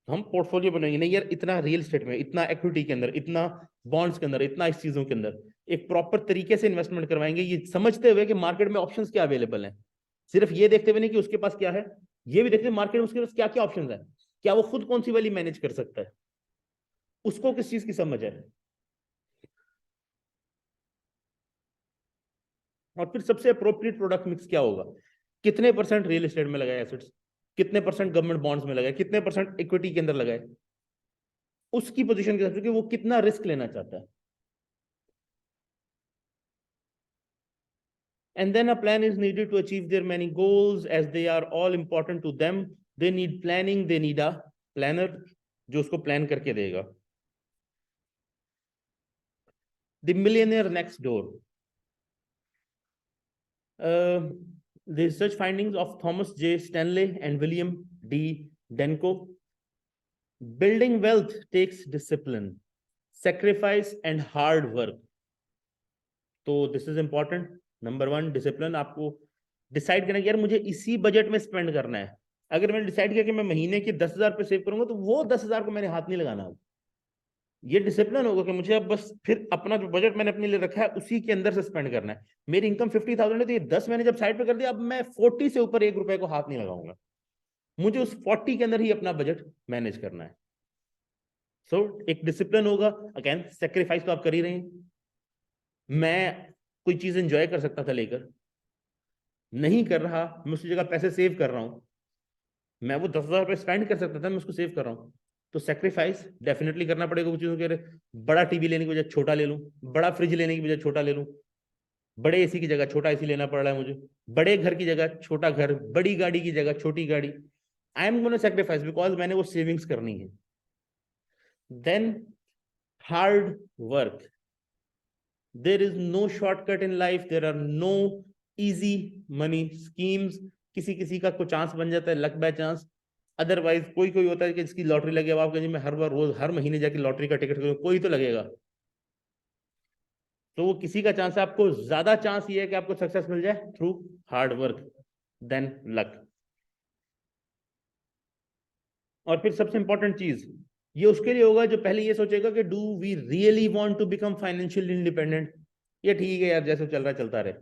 हम पोर्टफोलियो बनाएंगे नहीं यार, इतना रियल एस्टेट में, इतना इक्विटी के अंदर, इतना बॉन्ड्स के अंदर, इतना इस चीजों के अंदर, एक प्रॉपर तरीके से इन्वेस्टमेंट करवाएंगे, ये समझते हुए कि मार्केट में ऑप्शंस क्या अवेलेबल हैं। सिर्फ ये देखते हुए नहीं कि उसके पास क्या है, ये भी देखते मार्केट में उसके पास क्या क्या ऑप्शंस है, क्या वो खुद कौन सी वाली मैनेज कर सकता है, उसको किस चीज की समझ है। और फिर सबसे अप्रोप्रिएट प्रोडक्ट मिक्स क्या होगा, कितने परसेंट रियल एस्टेट में लगाए एसेट्स, कितने परसेंट गवर्नमेंट बॉन्ड्स में लगाए, कितने परसेंट इक्विटी के अंदर लगाए, उसकी पोजीशन के हिसाब से कि वो कितना रिस्क लेना चाहता है। And then a plan is needed to achieve their many goals as they are all important to them. They need planning, they need a planner जो उसको प्लान करके देगा। The Millionaire Next Door. The research findings of Thomas J. Stanley and William D. Denko. Building wealth takes discipline, sacrifice and hard work. तो this is important. Number 1 discipline, आपको decide करना कि यार मुझे इसी बजट में स्पेंड करना है। अगर मैंने डिसाइड किया कि मैं महीने के 10,000 रुपये सेव करूंगा तो वो 10,000 को मैंने हाथ नहीं लगाना। ये डिसिप्लिन होगा कि मुझे अब बस फिर अपना जो बजट मैंने अपने लिए रखा है उसी के अंदर से स्पेंड करना है। मेरी इनकम 50,000 है तो ये 10 मैंने जब साइड पे कर दिया, अब मैं 40 से ऊपर 1 रुपए को हाथ नहीं लगाऊंगा, मुझे उस 40 के अंदर ही अपना बजट मैनेज करना है। सो एक डिसिप्लिन होगा। अगेन सेक्रीफाइस तो आप कर ही रहे हैं। मैं कोई चीज एंजॉय कर सकता था लेकर, नहीं कर रहा, मैं उसकी जगह पैसे सेव कर रहा हूं। मैं वो 10,000 रुपये स्पेंड कर सकता था, मैं उसको सेव कर रहा हूं। तो सेक्रीफाइस डेफिनेटली करना पड़ेगा कुछ चीजों के लिए। बड़ा टीवी लेने की बजाय छोटा ले लूं, बड़ा फ्रिज लेने की बजाय छोटा ले लूं, बड़े एसी की जगह छोटा एसी लेना पड़ रहा है मुझे, बड़े घर की जगह छोटा घर, बड़ी गाड़ी की जगह छोटी गाड़ी। I am gonna sacrifice because मैंने वो सेविंग्स करनी है। Then hard work. There is no shortcut in life. There are no easy money schemes. किसी किसी का कोई चांस बन जाता है, लक बाय चांस। अदरवाइज कोई कोई होता है कि जिसकी लॉटरी लगे, अब आप कहेंगे मैं हर बार रोज हर महीने जाके लॉटरी का टिकट करूँ, कोई तो लगेगा। तो वो किसी का चांस है। आपको ज्यादा चांस ये है कि आपको सक्सेस मिल जाए through hard work then luck. और फिर सबसे इंपॉर्टेंट चीज ये उसके लिए होगा जो पहले ये सोचेगा कि do we really want to become financially independent. ये ठीक है यार, जैसे चल रहा है चलता रहे,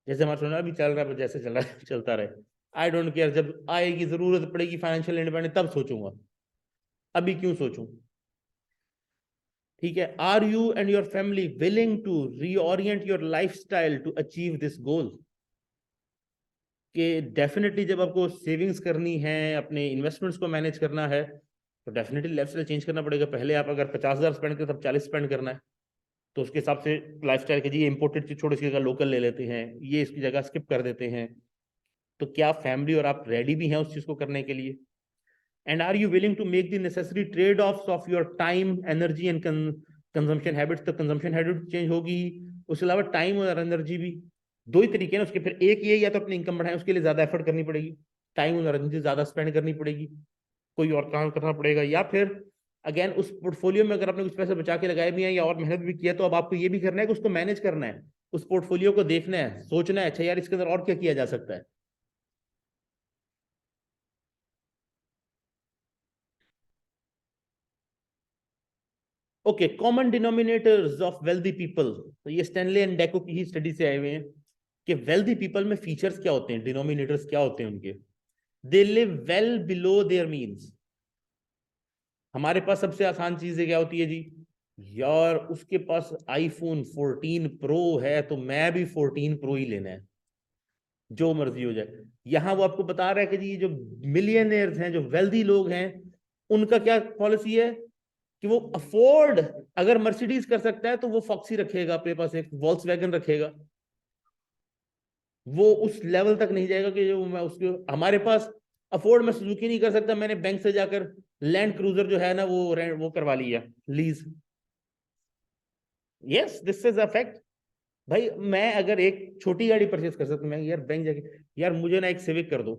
जैसे हमारा सुना अभी चल रहा है जैसे चल रहा है चलता रहे। आई डोंट केयर, जब आएगी जरूरत पड़ेगी फाइनेंशियल इंडिपेंडेंस तब सोचूंगा, अभी क्यों सोचूं। ठीक है। Are you and your family willing to reorient your lifestyle to achieve this goal. कि डेफिनेटली जब आपको सेविंग्स करनी है, अपने इन्वेस्टमेंट्स को मैनेज करना है, तो डेफिनेटली लाइफस्टाइल चेंज करना पड़ेगा। पहले आप अगर 50,000 स्पेंड करते तब 40 स्पेंड करना है। तो उसके हिसाब से लाइफस्टाइल के जी ये इंपोर्टेड चीज छोड़ इसकी जगह लोकल ले लेते हैं, ये इसकी जगह स्किप कर देते हैं। तो क्या फैमिली और आप रेडी भी हैं उस चीज को करने के लिए? And are you willing to make the necessary trade offs of your time, energy and consumption habits? तो कंजम्पशन हैबिट चेंज होगी, उसके अलावा टाइम और एनर्जी भी। दो ही तरीके हैं उसके, फिर एक ये, या तो अपनी इनकम बढ़ाएं, उसके लिए ज्यादा एफर्ट करनी पड़ेगी, टाइम और एनर्जी ज्यादा स्पेंड करनी पड़ेगी, कोई और काम करना पड़ेगा, या फिर अगेन उस पोर्टफोलियो में अगर आपने कुछ पैसे बचा के लगाए भी हैं या और मेहनत भी किया, तो अब आपको ये भी करना है कि उसको मैनेज करना है, उस पोर्टफोलियो को देखना है, सोचना है अच्छा यार इसके अंदर और क्या किया जा सकता है। Okay, common denominators of wealthy people. तो ये स्टैनले एंड डेको की ही स्टडी से आए हुए हैं कि वेल्दी पीपल में फीचर्स क्या होते हैं, डिनोमिनेटर्स क्या होते हैं उनके। They live well below their means. हमारे पास सबसे आसान चीजें क्या होती है जी, यार उसके पास आईफोन 14 प्रो है तो मैं भी 14 प्रो ही लेना है, जो मर्जी हो जाए। यहां वो आपको बता रहा है कि जी जो मिलियनियर्स हैं, जो वेल्दी लोग हैं, उनका क्या पॉलिसी है कि वो अफोर्ड, अगर मर्सिडीज कर सकता है तो वो फॉक्सी रखेगा अपने पास, एक वॉल्क्सवैगन रखेगा। वो उस लेवल तक नहीं जाएगा कि जो मैं उसके, हमारे पास अफोर्ड मैं सुजुकी नहीं कर सकता, मैंने बैंक से जाकर लैंड क्रूजर जो है ना वो करवा लिया lease. Yes, this is a fact. भाई मैं अगर एक छोटी गाड़ी परचेस कर सकता हूँ, मैं यार बैंक जाके यार मुझे ना एक सिविक कर दो,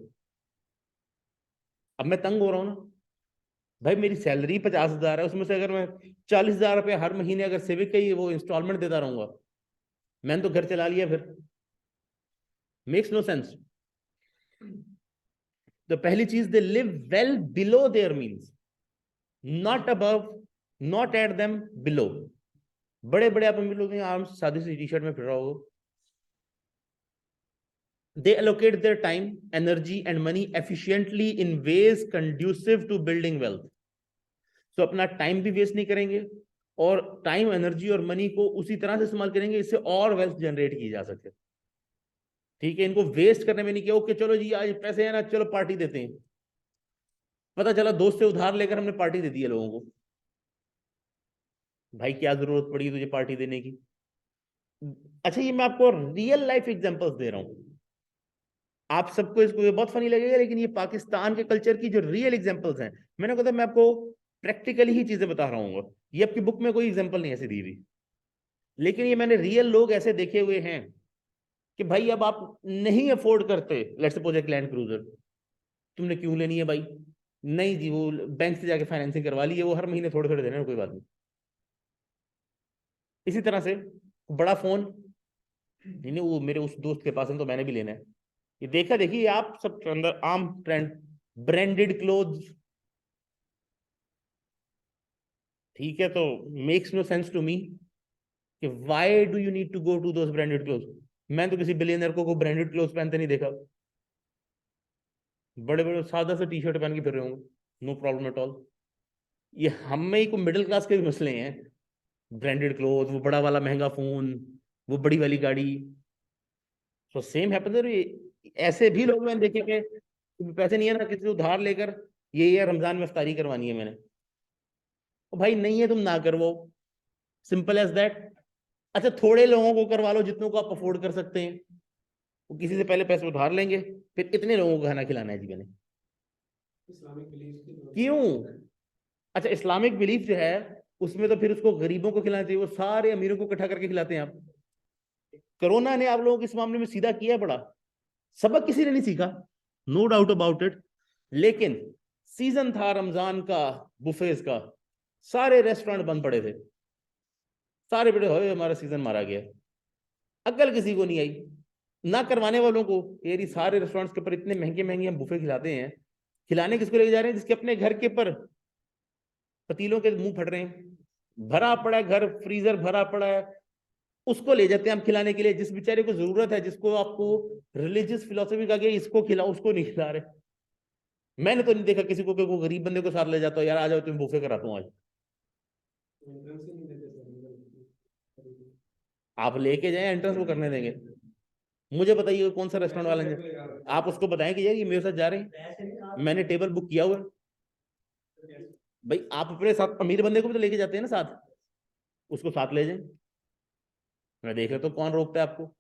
अब मैं तंग हो रहा हूँ ना। भाई मेरी सैलरी 50,000 है, उसमें से अगर मैं 40,000 रुपये हर महीने अगर सिविक का ही वो इंस्टॉलमेंट देता रहूंगा, मैंने तो घर चला लिया फिर। Makes no sense. तो पहली चीज, they live well below their means, not above, not at them, below. बड़े बड़े आप अमीर लोग हैं, आराम से सादी सी टी शर्ट में फिर रहा होगा। They allocate their time, energy and money efficiently in ways conducive to building wealth. तो अपना टाइम भी वेस्ट नहीं करेंगे, और टाइम, एनर्जी और मनी को उसी तरह से इस्तेमाल करेंगे इससे और वेल्थ जनरेट की जा सके। ठीक है, इनको वेस्ट करने में नहीं किया ओके चलो जी आज पैसे हैं ना चलो पार्टी देते हैं, पता चला दोस्त से उधार लेकर हमने पार्टी दे दी है लोगों को। भाई क्या जरूरत पड़ी तुझे पार्टी देने की? अच्छा ये मैं आपको रियल लाइफ एग्जांपल्स दे रहा हूं, आप सबको इसको ये बहुत फनी लगेगा, लेकिन ये पाकिस्तान के कल्चर की जो रियल एग्जांपल्स हैं, मैंने कहा था मैं आपको प्रैक्टिकली ही चीजें बता रहा हूँ। ये आपकी बुक में कोई एग्जांपल नहीं ऐसी दी हुई, लेकिन ये मैंने रियल लोग ऐसे देखे हुए हैं कि भाई अब आप नहीं अफोर्ड करते, लेट्स सपोज एक लैंड क्रूजर, तुमने क्यों लेनी है भाई? नहीं जी, वो बैंक से जाके फाइनेंसिंग करवा ली है, वो हर महीने थोड़े थोड़े देना है, कोई बात नहीं। इसी तरह से बड़ा फोन, नहीं नहीं वो मेरे उस दोस्त के पास है तो मैंने भी लेना है। ये देखा देखी आप सब अंदर आम ट्रेंड, ब्रांडेड क्लोथ्स। ठीक है, तो makes no sense to me कि why do you need to go to those branded clothes. मैं तो किसी बिलियनर को ब्रांडेड क्लोथ्स पहनते नहीं देखा, बड़े बड़े सादा सा टी शर्ट पहन के फिर रहे होंगे, नो प्रॉब्लम एट ऑल। ये हम में ही को मिडिल क्लास के भी मसले हैं, ब्रांडेड क्लोथ, वो बड़ा वाला महंगा फोन, वो बड़ी वाली गाड़ी। सो सेम हैपेंस, ऐसे भी लोग मैंने देखे कि पैसे नहीं है ना, किसी से उधार लेकर ये रमजान में इफ्तारी करवानी है मैंने, तो भाई नहीं है तुम ना करवाओ, सिंपल एज दैट। अच्छा थोड़े लोगों को करवा लो जितनों को आप अफोर्ड कर सकते हैं, वो किसी से पहले पैसे उधार लेंगे, फिर इतने लोगों को खाना खिलाना है जी मैंने। इस्लामिक बिलीफ क्यों? अच्छा इस्लामिक बिलीफ जो है उसमें तो फिर उसको गरीबों को खिलाना चाहिए, वो सारे अमीरों को इकट्ठा करके खिलाते हैं आप। कोरोना ने आप लोगों को इस मामले में सीधा किया बड़ा, सबक किसी ने नहीं सीखा, नो डाउट अबाउट इट। लेकिन सीजन था रमजान का, बुफेज का, सारे रेस्टोरेंट बंद पड़े थे, सारे बड़े हो हमारा सीजन मारा गया, अकल किसी को नहीं आई, ना करवाने वालों को। ये सारे रेस्टोरेंट्स के ऊपर इतने महंगे महंगे हम बुफे खिलाते हैं, खिलाने किसको लेके जा रहे हैं? जिसके अपने घर के ऊपर पतीलों के मुंह फट रहे हैं, भरा पड़ा है घर, फ्रीजर भरा पड़ा है, उसको ले जाते हैं हम खिलाने के लिए। जिस बेचारे को जरूरत है, जिसको आपको रिलीजियस फिलोसफी का इसको खिलाओ, उसको नहीं खिला रहे। मैंने तो नहीं देखा किसी को कि वो गरीब बंदे को साथ ले जाता हो, यार आ जाओ तुम बुफे कराता हूँ आज। आप लेके जाए एंट्रेंस वो करने देंगे? मुझे बताइए कौन सा रेस्टोरेंट वाला है, आप उसको बताएं कि यार ये मेरे साथ जा रहे हैं, मैंने टेबल बुक किया हुआ है। भाई आप अपने साथ अमीर बंदे को भी तो लेके जाते हैं ना साथ, उसको साथ ले जाएं। मैं देख रहा तो कौन रोकता है आपको?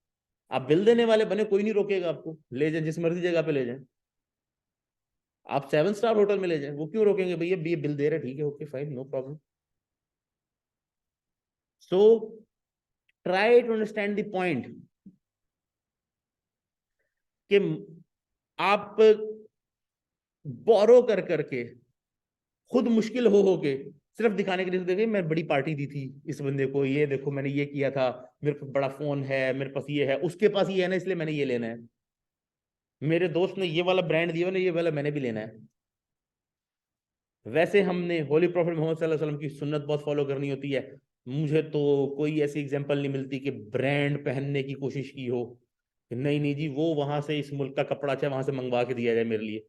आप बिल देने वाले बने, कोई नहीं रोकेगा आपको, ले जाए जिस मर्जी जगह पे ले जाए। आप 7 स्टार होटल में ले जाए, वो क्यों रोकेंगे? भैया ये बिल दे रहे, ठीक है, okay fine, no problem. So try to understand the point कि आप बोरो कर करके, खुद मुश्किल हो के, सिर्फ दिखाने के लिए, देखिए मैं बड़ी पार्टी दी थी इस बंदे को, ये देखो मैंने ये किया था, मेरे पास बड़ा फोन है, मेरे पास ये है, उसके पास ये है ना, इसलिए मैंने ये लेना है, मेरे दोस्त ने ये वाला ब्रांड दिया ना, ये वाला मैंने भी लेना है। वैसे हमने होली प्रॉफिट मोहम्मद सल्लल्लाहु अलैहि वसल्लम की सुन्नत बहुत फॉलो करनी होती है। मुझे तो कोई ऐसी एग्जांपल नहीं मिलती कि ब्रांड पहनने की कोशिश की हो, नहीं नहीं जी, वो वहां से इस मुल्क का कपड़ा चाहे वहां से मंगवा के दिया जाए मेरे लिए।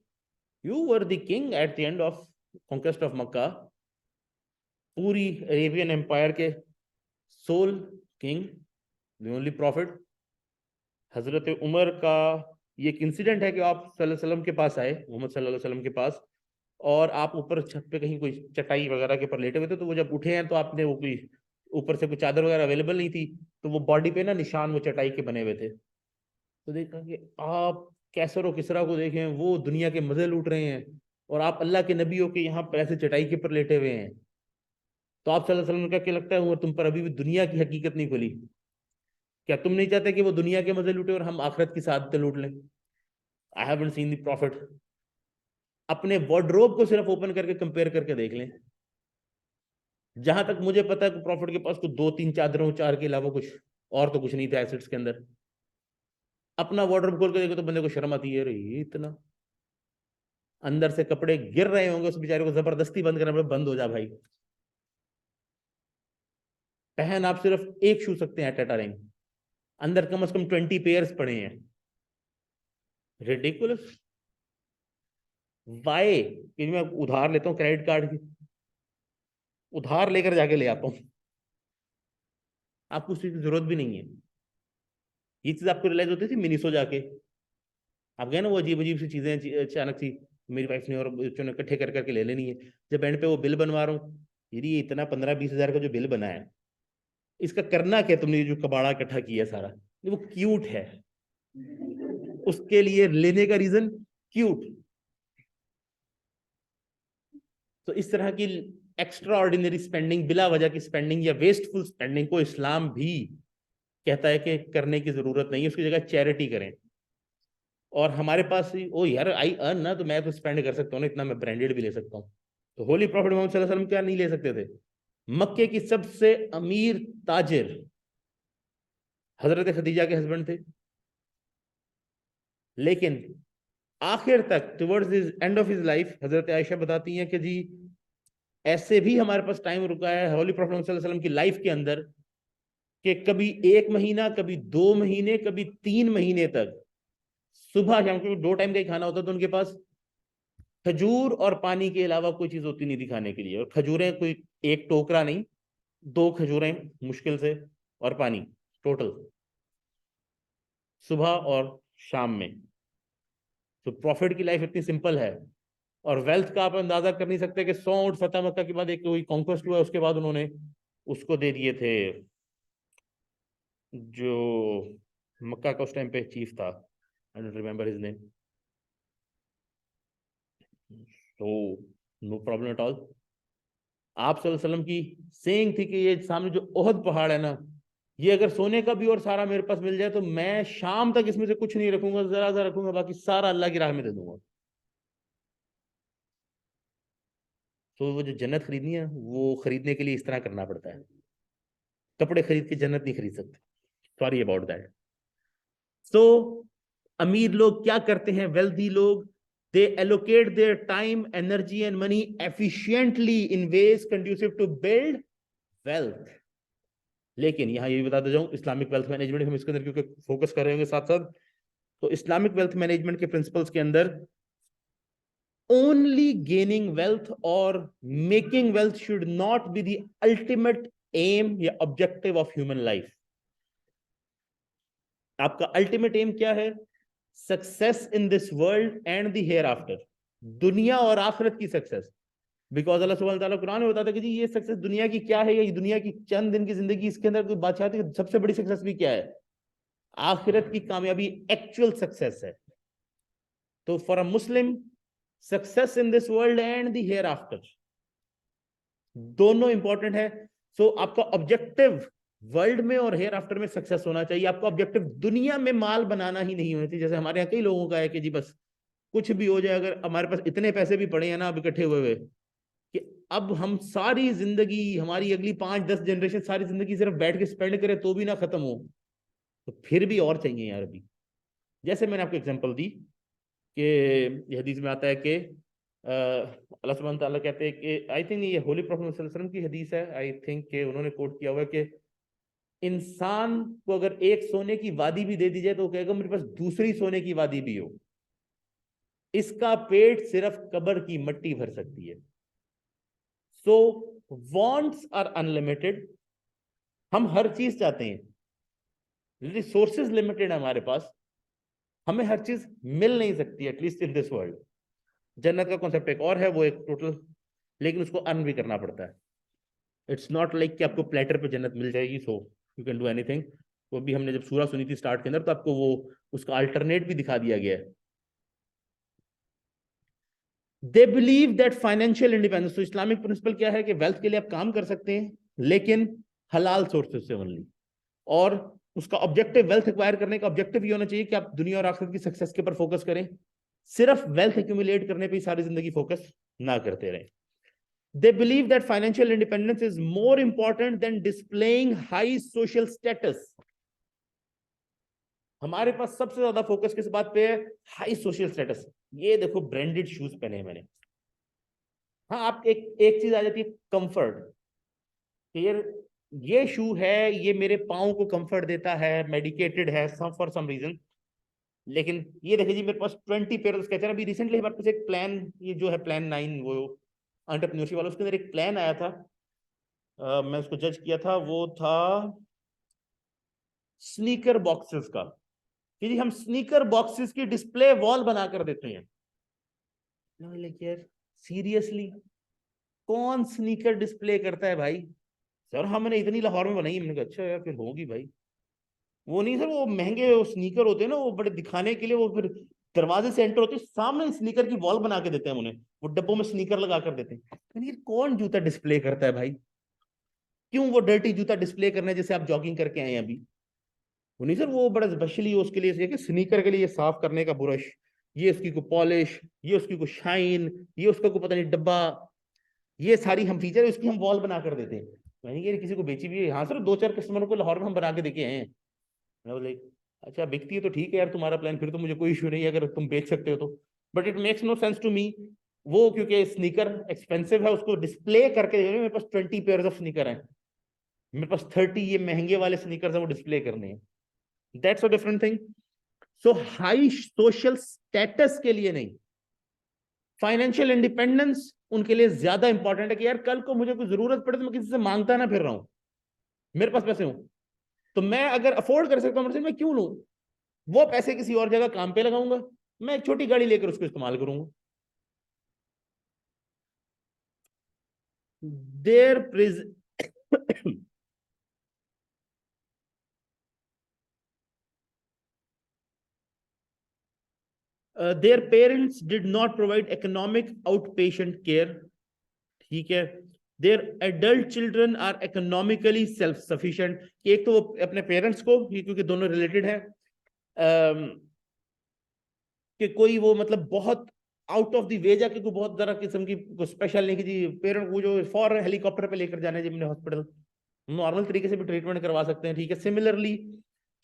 You were the king at the end of conquest of Mecca, पूरी अरेबियन एम्पायर के sole king, the only prophet. हजरत उमर का ये एक इंसिडेंट है कि आप सल्लल्लाहु अलैहि वसल्लम के पास आए, मोहम्मद सल्लल्लाहु अलैहि वसल्लम के पास, और आप ऊपर छत पे कहीं कोई चटाई वगैरह के ऊपर लेटे हुए थे, तो वो जब उठे हैं तो आपने वो कोई ऊपर से कोई चादर वगैरह अवेलेबल नहीं थी, तो वो बॉडी पे ना निशान वो चटाई के बने हुए थे। तो देखा कि आप कैसर और किसरा को देखें, वो दुनिया के मजे लूट रहे हैं, और आप अल्लाह के नबी हो के यहाँ पर ऐसे चटाई के ऊपर लेटे हुए हैं। तो आप सल्लल्लाहु अलैहि वसल्लम का क्या लगता है, वो तुम पर अभी भी दुनिया की हकीकत नहीं खुली? क्या तुम नहीं चाहते कि वो दुनिया के मजे लूटे और हम आखिरत की सादतें लूट लें? I haven't seen the profit. अपने वार्डरोब को सिर्फ ओपन करके कंपेयर करके देख लें। जहां तक मुझे पता है कि प्रॉफिट के पास कुछ 2-3 चादरों, 4 के अलावा कुछ और तो कुछ नहीं था एसेट्स के अंदर। अपना वार्डरोब खोल के देखो तो बंदे को शर्म आती है, अरे ये इतना, अंदर से कपड़े गिर रहे होंगे, उस बेचारे को जबरदस्ती बंद करना पड़े, बंद हो जा भाई। पहन आप सिर्फ एक छू सकते हैं एट अ टाइम, अंदर कम से कम 20 पेयर्स पड़े हैं। रिडिकुलस। वाई? क्योंकि मैं उधार लेता हूँ क्रेडिट कार्ड की, उधार लेकर जाके ले आता हूँ, आपको उस चीज की जरूरत भी नहीं है। ये चीज आपको रियलाइज होती थी मिनीसो जाके, आप गए ना, वो अजीब अजीब सी चीजें अचानक सी मेरी वाइफ ने और बच्चों ने इकट्ठे कर करके ले लेनी है। जब एंड पे वो बिल बनवा रहा हूँ, ये इतना 15-20 हजार का जो बिल बना है, इसका करना क्या तुमने, ये जो कबाड़ा इकट्ठा किया सारा, ये वो क्यूट है, उसके लिए लेने का रीजन क्यूट। तो इस तरह की एक्स्ट्रा ऑर्डिनरी स्पेंडिंग, बिला वजह की स्पेंडिंग या वेस्टफुल स्पेंडिंग को इस्लाम भी कहता है कि करने की जरूरत नहीं है, उसकी जगह चैरिटी करें। और हमारे पास ही, ओ यार आई अर्न ना, तो मैं तो स्पेंड कर सकता हूँ ना, इतना मैं ब्रांडेड भी ले सकता हूँ। तो होली प्रॉफिट मोहम्मद सल्लल्लाहु अलैहि वसल्लम क्या नहीं ले सकते थे? मक्के की सबसे अमीर ताजिर हजरत खदीजा के हस्बैंड थे, लेकिन आखिर तक towards his end of his life हजरत आयशा बताती हैं कि जी ऐसे भी हमारे पास टाइम रुका है होली प्रॉफिट मोहम्मद सल्लल्लाहु अलैहि वसल्लम की लाइफ के अंदर, कि कभी 1 महीना, कभी 2 महीने, कभी 3 महीने तक सुबह शाम, क्योंकि 2 टाइम का ही खाना होता था उनके पास, खजूर और पानी के अलावा कोई चीज होती नहीं थी खाने के लिए। और खजूरें कोई एक टोकरा नहीं, 2 खजूरें मुश्किल से, और पानी, टोटल, सुबह और शाम में। तो प्रॉफिट की लाइफ इतनी सिंपल है। और वेल्थ का आप अंदाजा कर नहीं सकते कि 100 ऊंट फतेह मक्का के बाद एक कोई कॉन्क्वेस्ट हुआ, उसके बाद उन्होंने उसको दे दिए थे, जो मक्का का उस टाइम पे चीफ था, I don't remember his name. तो नो प्रॉब्लम एट ऑल। आप सल्लल्लाहु अलैहि वसल्लम की सेइंग थी कि ये सामने जो ओहद पहाड़ है ना, ये अगर सोने का भी और सारा मेरे पास मिल जाए तो मैं शाम तक इसमें से कुछ नहीं रखूंगा, जरा सा रखूंगा, बाकी सारा अल्लाह की राह में दे दूंगा। तो वो जो जन्नत खरीदनी है, वो खरीदने के लिए इस तरह करना पड़ता है। कपड़े खरीद के जन्नत नहीं खरीद सकते, सॉरी अबाउट दैट। सो अमीर लोग क्या करते हैं, वेल्दी लोग, they allocate their time, energy and money efficiently in ways conducive to build wealth. लेकिन यहां ये भी बताते जाऊं, इस्लामिक वेल्थ मैनेजमेंट हम इसके अंदर क्योंकि फोकस कर रहे होंगे साथ साथ, तो इस्लामिक वेल्थ मैनेजमेंट के प्रिंसिपल्स के अंदर ओनली गेनिंग वेल्थ और making wealth should not be the ultimate aim या ऑब्जेक्टिव ऑफ ह्यूमन लाइफ। आपका अल्टीमेट एम क्या है? Success in this world and the here after, दुनिया और आखिरत की सक्सेस। बिकॉज अल्लाह सुब्हानहू व तआला कुरान में बताता है कि जी ये सक्सेस दुनिया की क्या है, ये दुनिया की चंद दिन की जिंदगी, इसके अंदर कोई बादशाह है, सबसे बड़ी सक्सेस भी क्या है? आखिरत की कामयाबी एक्चुअल सक्सेस है। तो for a Muslim, success in this world and the here after दोनों इंपॉर्टेंट है। सो आपका ऑब्जेक्टिव वर्ल्ड में और हेयर आफ्टर में सक्सेस होना चाहिए। आपका ऑब्जेक्टिव दुनिया में माल बनाना ही नहीं होना चाहिए। जैसे हमारे यहाँ कई लोगों का है कि जी बस कुछ भी हो जाए, अगर हमारे पास इतने पैसे भी पड़े हैं ना अब इकट्ठे हुए हुए, कि अब हम सारी जिंदगी, हमारी अगली 5-10 जनरेशन सारी जिंदगी सिर्फ बैठ के स्पेंड करें तो भी ना खत्म हो, तो फिर भी और चाहिए यार। अभी जैसे मैंने आपको एग्जांपल दी कि ये हदीस में आता है कि अल्लाह सुब्हानहू व तआला कहते हैं कि, आई थिंक ये होली प्रॉफेट सल्लल्लाहु अलैहि वसल्लम की हदीस है, आई थिंक कि उन्होंने कोट किया हुआ है कि इंसान को अगर एक सोने की वादी भी दे दी जाए तो वो कहेगा मेरे पास दूसरी सोने की वादी भी हो, इसका पेट सिर्फ कब्र की मिट्टी भर सकती है। सो वांट्स आर अनलिमिटेड, हम हर चीज चाहते हैं, रिसोर्सेज लिमिटेड है हमारे पास, हमें हर चीज मिल नहीं सकती, एटलीस्ट इन दिस वर्ल्ड। जन्नत का कॉन्सेप्ट एक और है, वो एक टोटल, लेकिन उसको अर्न भी करना पड़ता है। इट्स नॉट लाइक कि आपको प्लेटर पे जन्नत मिल जाएगी so you can do anything. तो अभी हमने जब सूरा सुनी थी स्टार्ट के अंदर, तो आपको वो उसका अल्टरनेट भी दिखा दिया गया है। They believe that financial independence, तो इस्लामिक प्रिंसिपल क्या है कि वेल्थ के लिए आप काम कर सकते हैं लेकिन हलाल सोर्सेज से ओनली, और उसका ऑब्जेक्टिव, वेल्थ एक्वायर करने का ऑब्जेक्टिव ये होना चाहिए कि आप दुनिया और आखिरत की सक्सेस के ऊपर फोकस करें, सिर्फ वेल्थ एक्यूमुलेट करने पे सारी जिंदगी फोकस ना करते रहें। They believe that financial independence is more important than displaying high social status. हमारे पास सबसे ज्यादा फोकस किस बात पे है? High social status. ये देखो ब्रांडेड शूज पहने हैं मैंने, हाँ आप एक चीज आ जाती है कंफर्ट, यार ये शू है, ये मेरे पाँव को कंफर्ट देता है, मेडिकेटेड है सम फॉर सम रीजन। लेकिन ये देखिए जी मेरे पास 20 पेयर स्केचर, अभी रिसेंटली हमारे पास एक प्लान, ये जो है प्लान 9 वो एंटरप्रेन्योरशिप वाला, उसके अंदर एक प्लान आया था, मैं उसको जज किया था, वो था स्नीकर बॉक्सेस का, कि जी हम स्नीकर बॉक्सेस की डिस्प्ले वॉल बनाकर देते हैं। यार सीरियसली कौन स्नीकर डिस्प्ले करता है भाई? सर हमने इतनी लाहौर में बनाई। मैंने कहा अच्छा यार फिर होगी भाई। वो नहीं सर, वो महंगे वो स्नीकर होते हैं ना, वो बड़े दिखाने के लिए, वो फिर दरवाजे से एंटर होते हैं, सामने स्नीकर की वॉल बना के देते हैं उन्हें, वो डब्बों में स्नीकर लगा कर देते हैं। ये कौन जूता डिस्प्ले करता है भाई? क्यों वो डर्टी जूता डिस्प्ले करना है जैसे आप जॉगिंग करके आए अभी? वो नहीं सर, वो बड़ा स्पेशली उसके लिए कि स्नीकर के लिए ये साफ करने का ब्रश, ये उसकी को पॉलिश, ये उसकी को शाइन, ये उसका को पता नहीं डब्बा, ये सारी हम फीचर उसकी हम वॉल बना कर देते हैं। मैंने ये किसी को बेची भी है? हाँ सर 2-4 कस्टमरों को लाहौर में हम बना के देके आए हैं। मैं बोले अच्छा बिकती है तो ठीक है यार तुम्हारा प्लान, फिर तो मुझे कोई इशू नहीं है अगर तुम बेच सकते हो तो, but it makes no sense to me. वो क्योंकि स्नीकर एक्सपेंसिव है, उसको डिस्प्ले करके, मेरे पास 20 पेयर ऑफ स्नीकर है, मेरे पास 30 ये महंगे वाले स्नीकर है वो डिस्प्ले करने हैं। That's a different thing. So high social status के लिए नहीं, फाइनेंशियल इंडिपेंडेंस उनके लिए ज्यादा इंपॉर्टेंट है कि यार कल को मुझे कोई जरूरत पड़े तो मैं किसी से मांगता ना फिर रहा हूं, मेरे पास पैसे हो तो मैं अगर अफोर्ड कर सकता हूं मैं क्यों लूं? वो पैसे किसी और जगह काम पे लगाऊंगा, मैं एक छोटी गाड़ी लेकर उसको इस्तेमाल करूंगा। Their their parents did not provide economic outpatient care, ठीक है। Their adult children are economically self sufficient, एक तो वो अपने पेरेंट्स को, ये क्योंकि दोनों रिलेटेड है, कि कोई वो मतलब बहुत आउट ऑफ द वे जाके कोई बहुत जरा किस्म की स्पेशल नहीं कि जी पेरेंट वो जो फॉर हेलीकॉप्टर पे लेकर जाने जी अपने हॉस्पिटल, नॉर्मल तरीके से भी ट्रीटमेंट करवा सकते हैं, ठीक है। सिमिलरली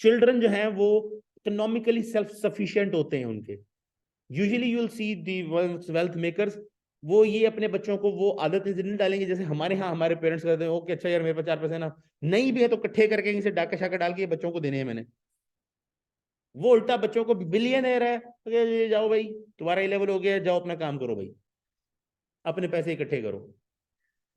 चिल्ड्रन जो हैं वो इकोनॉमिकली सेल्फ सफिशिएंट होते हैं उनके। Usually you will C the wealth makers, वो ये अपने बच्चों को वो आदत नहीं डालेंगे जैसे हमारे यहाँ हमारे पेरेंट्स करते हैं, ओके अच्छा यार मेरे पास 4 पैसे ना नहीं भी है तो इकट्ठे करके इसे डाका शाका डाल के बच्चों को देने हैं मैंने। वो उल्टा बच्चों को बिलियनर है तो ये जाओ भाई तुम्हारा ये लेवल हो गया, जाओ अपना काम करो भाई, अपने पैसे इकट्ठे करो।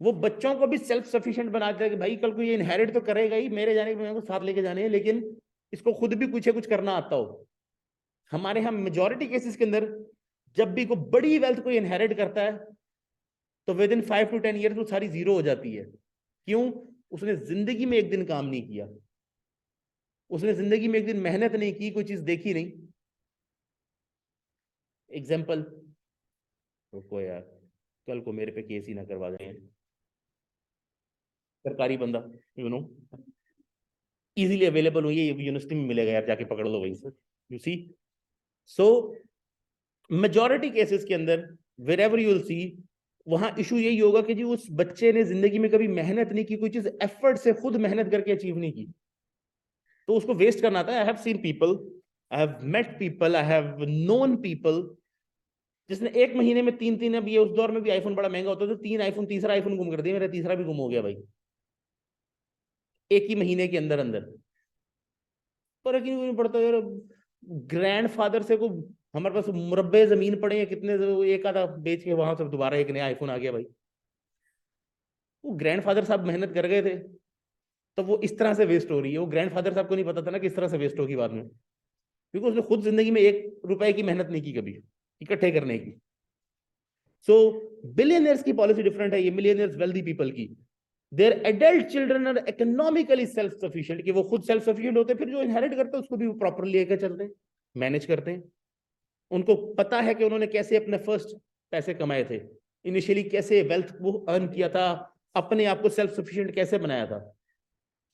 वो बच्चों को भी सेल्फ सफिशिएंट बनाते हैं कि भाई कल को ये इनहेरिट तो करेगा ही, मेरे जाने के साथ लेके जाने हैं, लेकिन इसको खुद भी कुछ करना आता हो। हमारे यहाँ मेजॉरिटी केसेस के अंदर जब भी कोई बड़ी वेल्थ कोई इनहेरिट करता है तो विद इन 5 to 10 ईयर्स वो सारी जीरो हो जाती है। क्यों? उसने जिंदगी में एक दिन काम नहीं किया, उसने जिंदगी में एक दिन मेहनत नहीं की, कोई चीज देखी नहीं। एग्जाम्पल, रुको यार, कल को मेरे पे केस ही ना करवा दें। सरकारी बंदा, यू नो, इजीली अवेलेबल हुई है, यूनिवर्सिटी में मिलेगा यार, जाके पकड़ लो वहीं से। You see, so majority cases के अंदर wherever you will see, वहां इशू यही होगा कि जी उस बच्चे ने जिंदगी में कभी मेहनत नहीं की, कोई चीज एफर्ट से खुद मेहनत करके अचीव नहीं की, तो उसको वेस्ट करना आता है। I have seen people, I have met people, I have known people जिसने 1 महीने में 3 अब ये उस दौर में भी आईफोन बड़ा महंगा होता था, 3 आईफोन, तीसरा आईफोन गुम कर दिया। मेरा तीसरा भी गुम हो गया भाई, 1 ही महीने के अंदर अंदर। फर्क ही नहीं पड़ता यार, ग्रैंडफादर से को हमारे पास मुरब्बे जमीन पड़े हैं कितने, एक आधा बेच के वहां से दोबारा एक नया आईफोन आ गया भाई। वो ग्रैंडफादर साहब मेहनत कर गए थे, तो वो इस तरह से वेस्ट हो रही है। वो ग्रैंडफादर साहब को नहीं पता था ना किस तरह से वेस्ट होगी बाद में, क्योंकि उसने खुद जिंदगी में 1 रुपए की मेहनत नहीं की कभी इकट्ठे करने की। सो बिलियनियर्स की पॉलिसी डिफरेंट है, ये मिलियनियर्स वेल्दी पीपल की। Their adult children are economically self sufficient, कि वो खुद सेल्फ सफिशिएंट होते हैं, फिर जो इनहेरिट करते हैं उसको भी वो प्रॉपरली लेकर चलते हैं, मैनेज करते हैं। उनको पता है कि उन्होंने कैसे अपने फर्स्ट पैसे कमाए थे, इनिशियली कैसे वेल्थ वो अर्न किया था, अपने आप को सेल्फ सफिशिएंट कैसे बनाया था।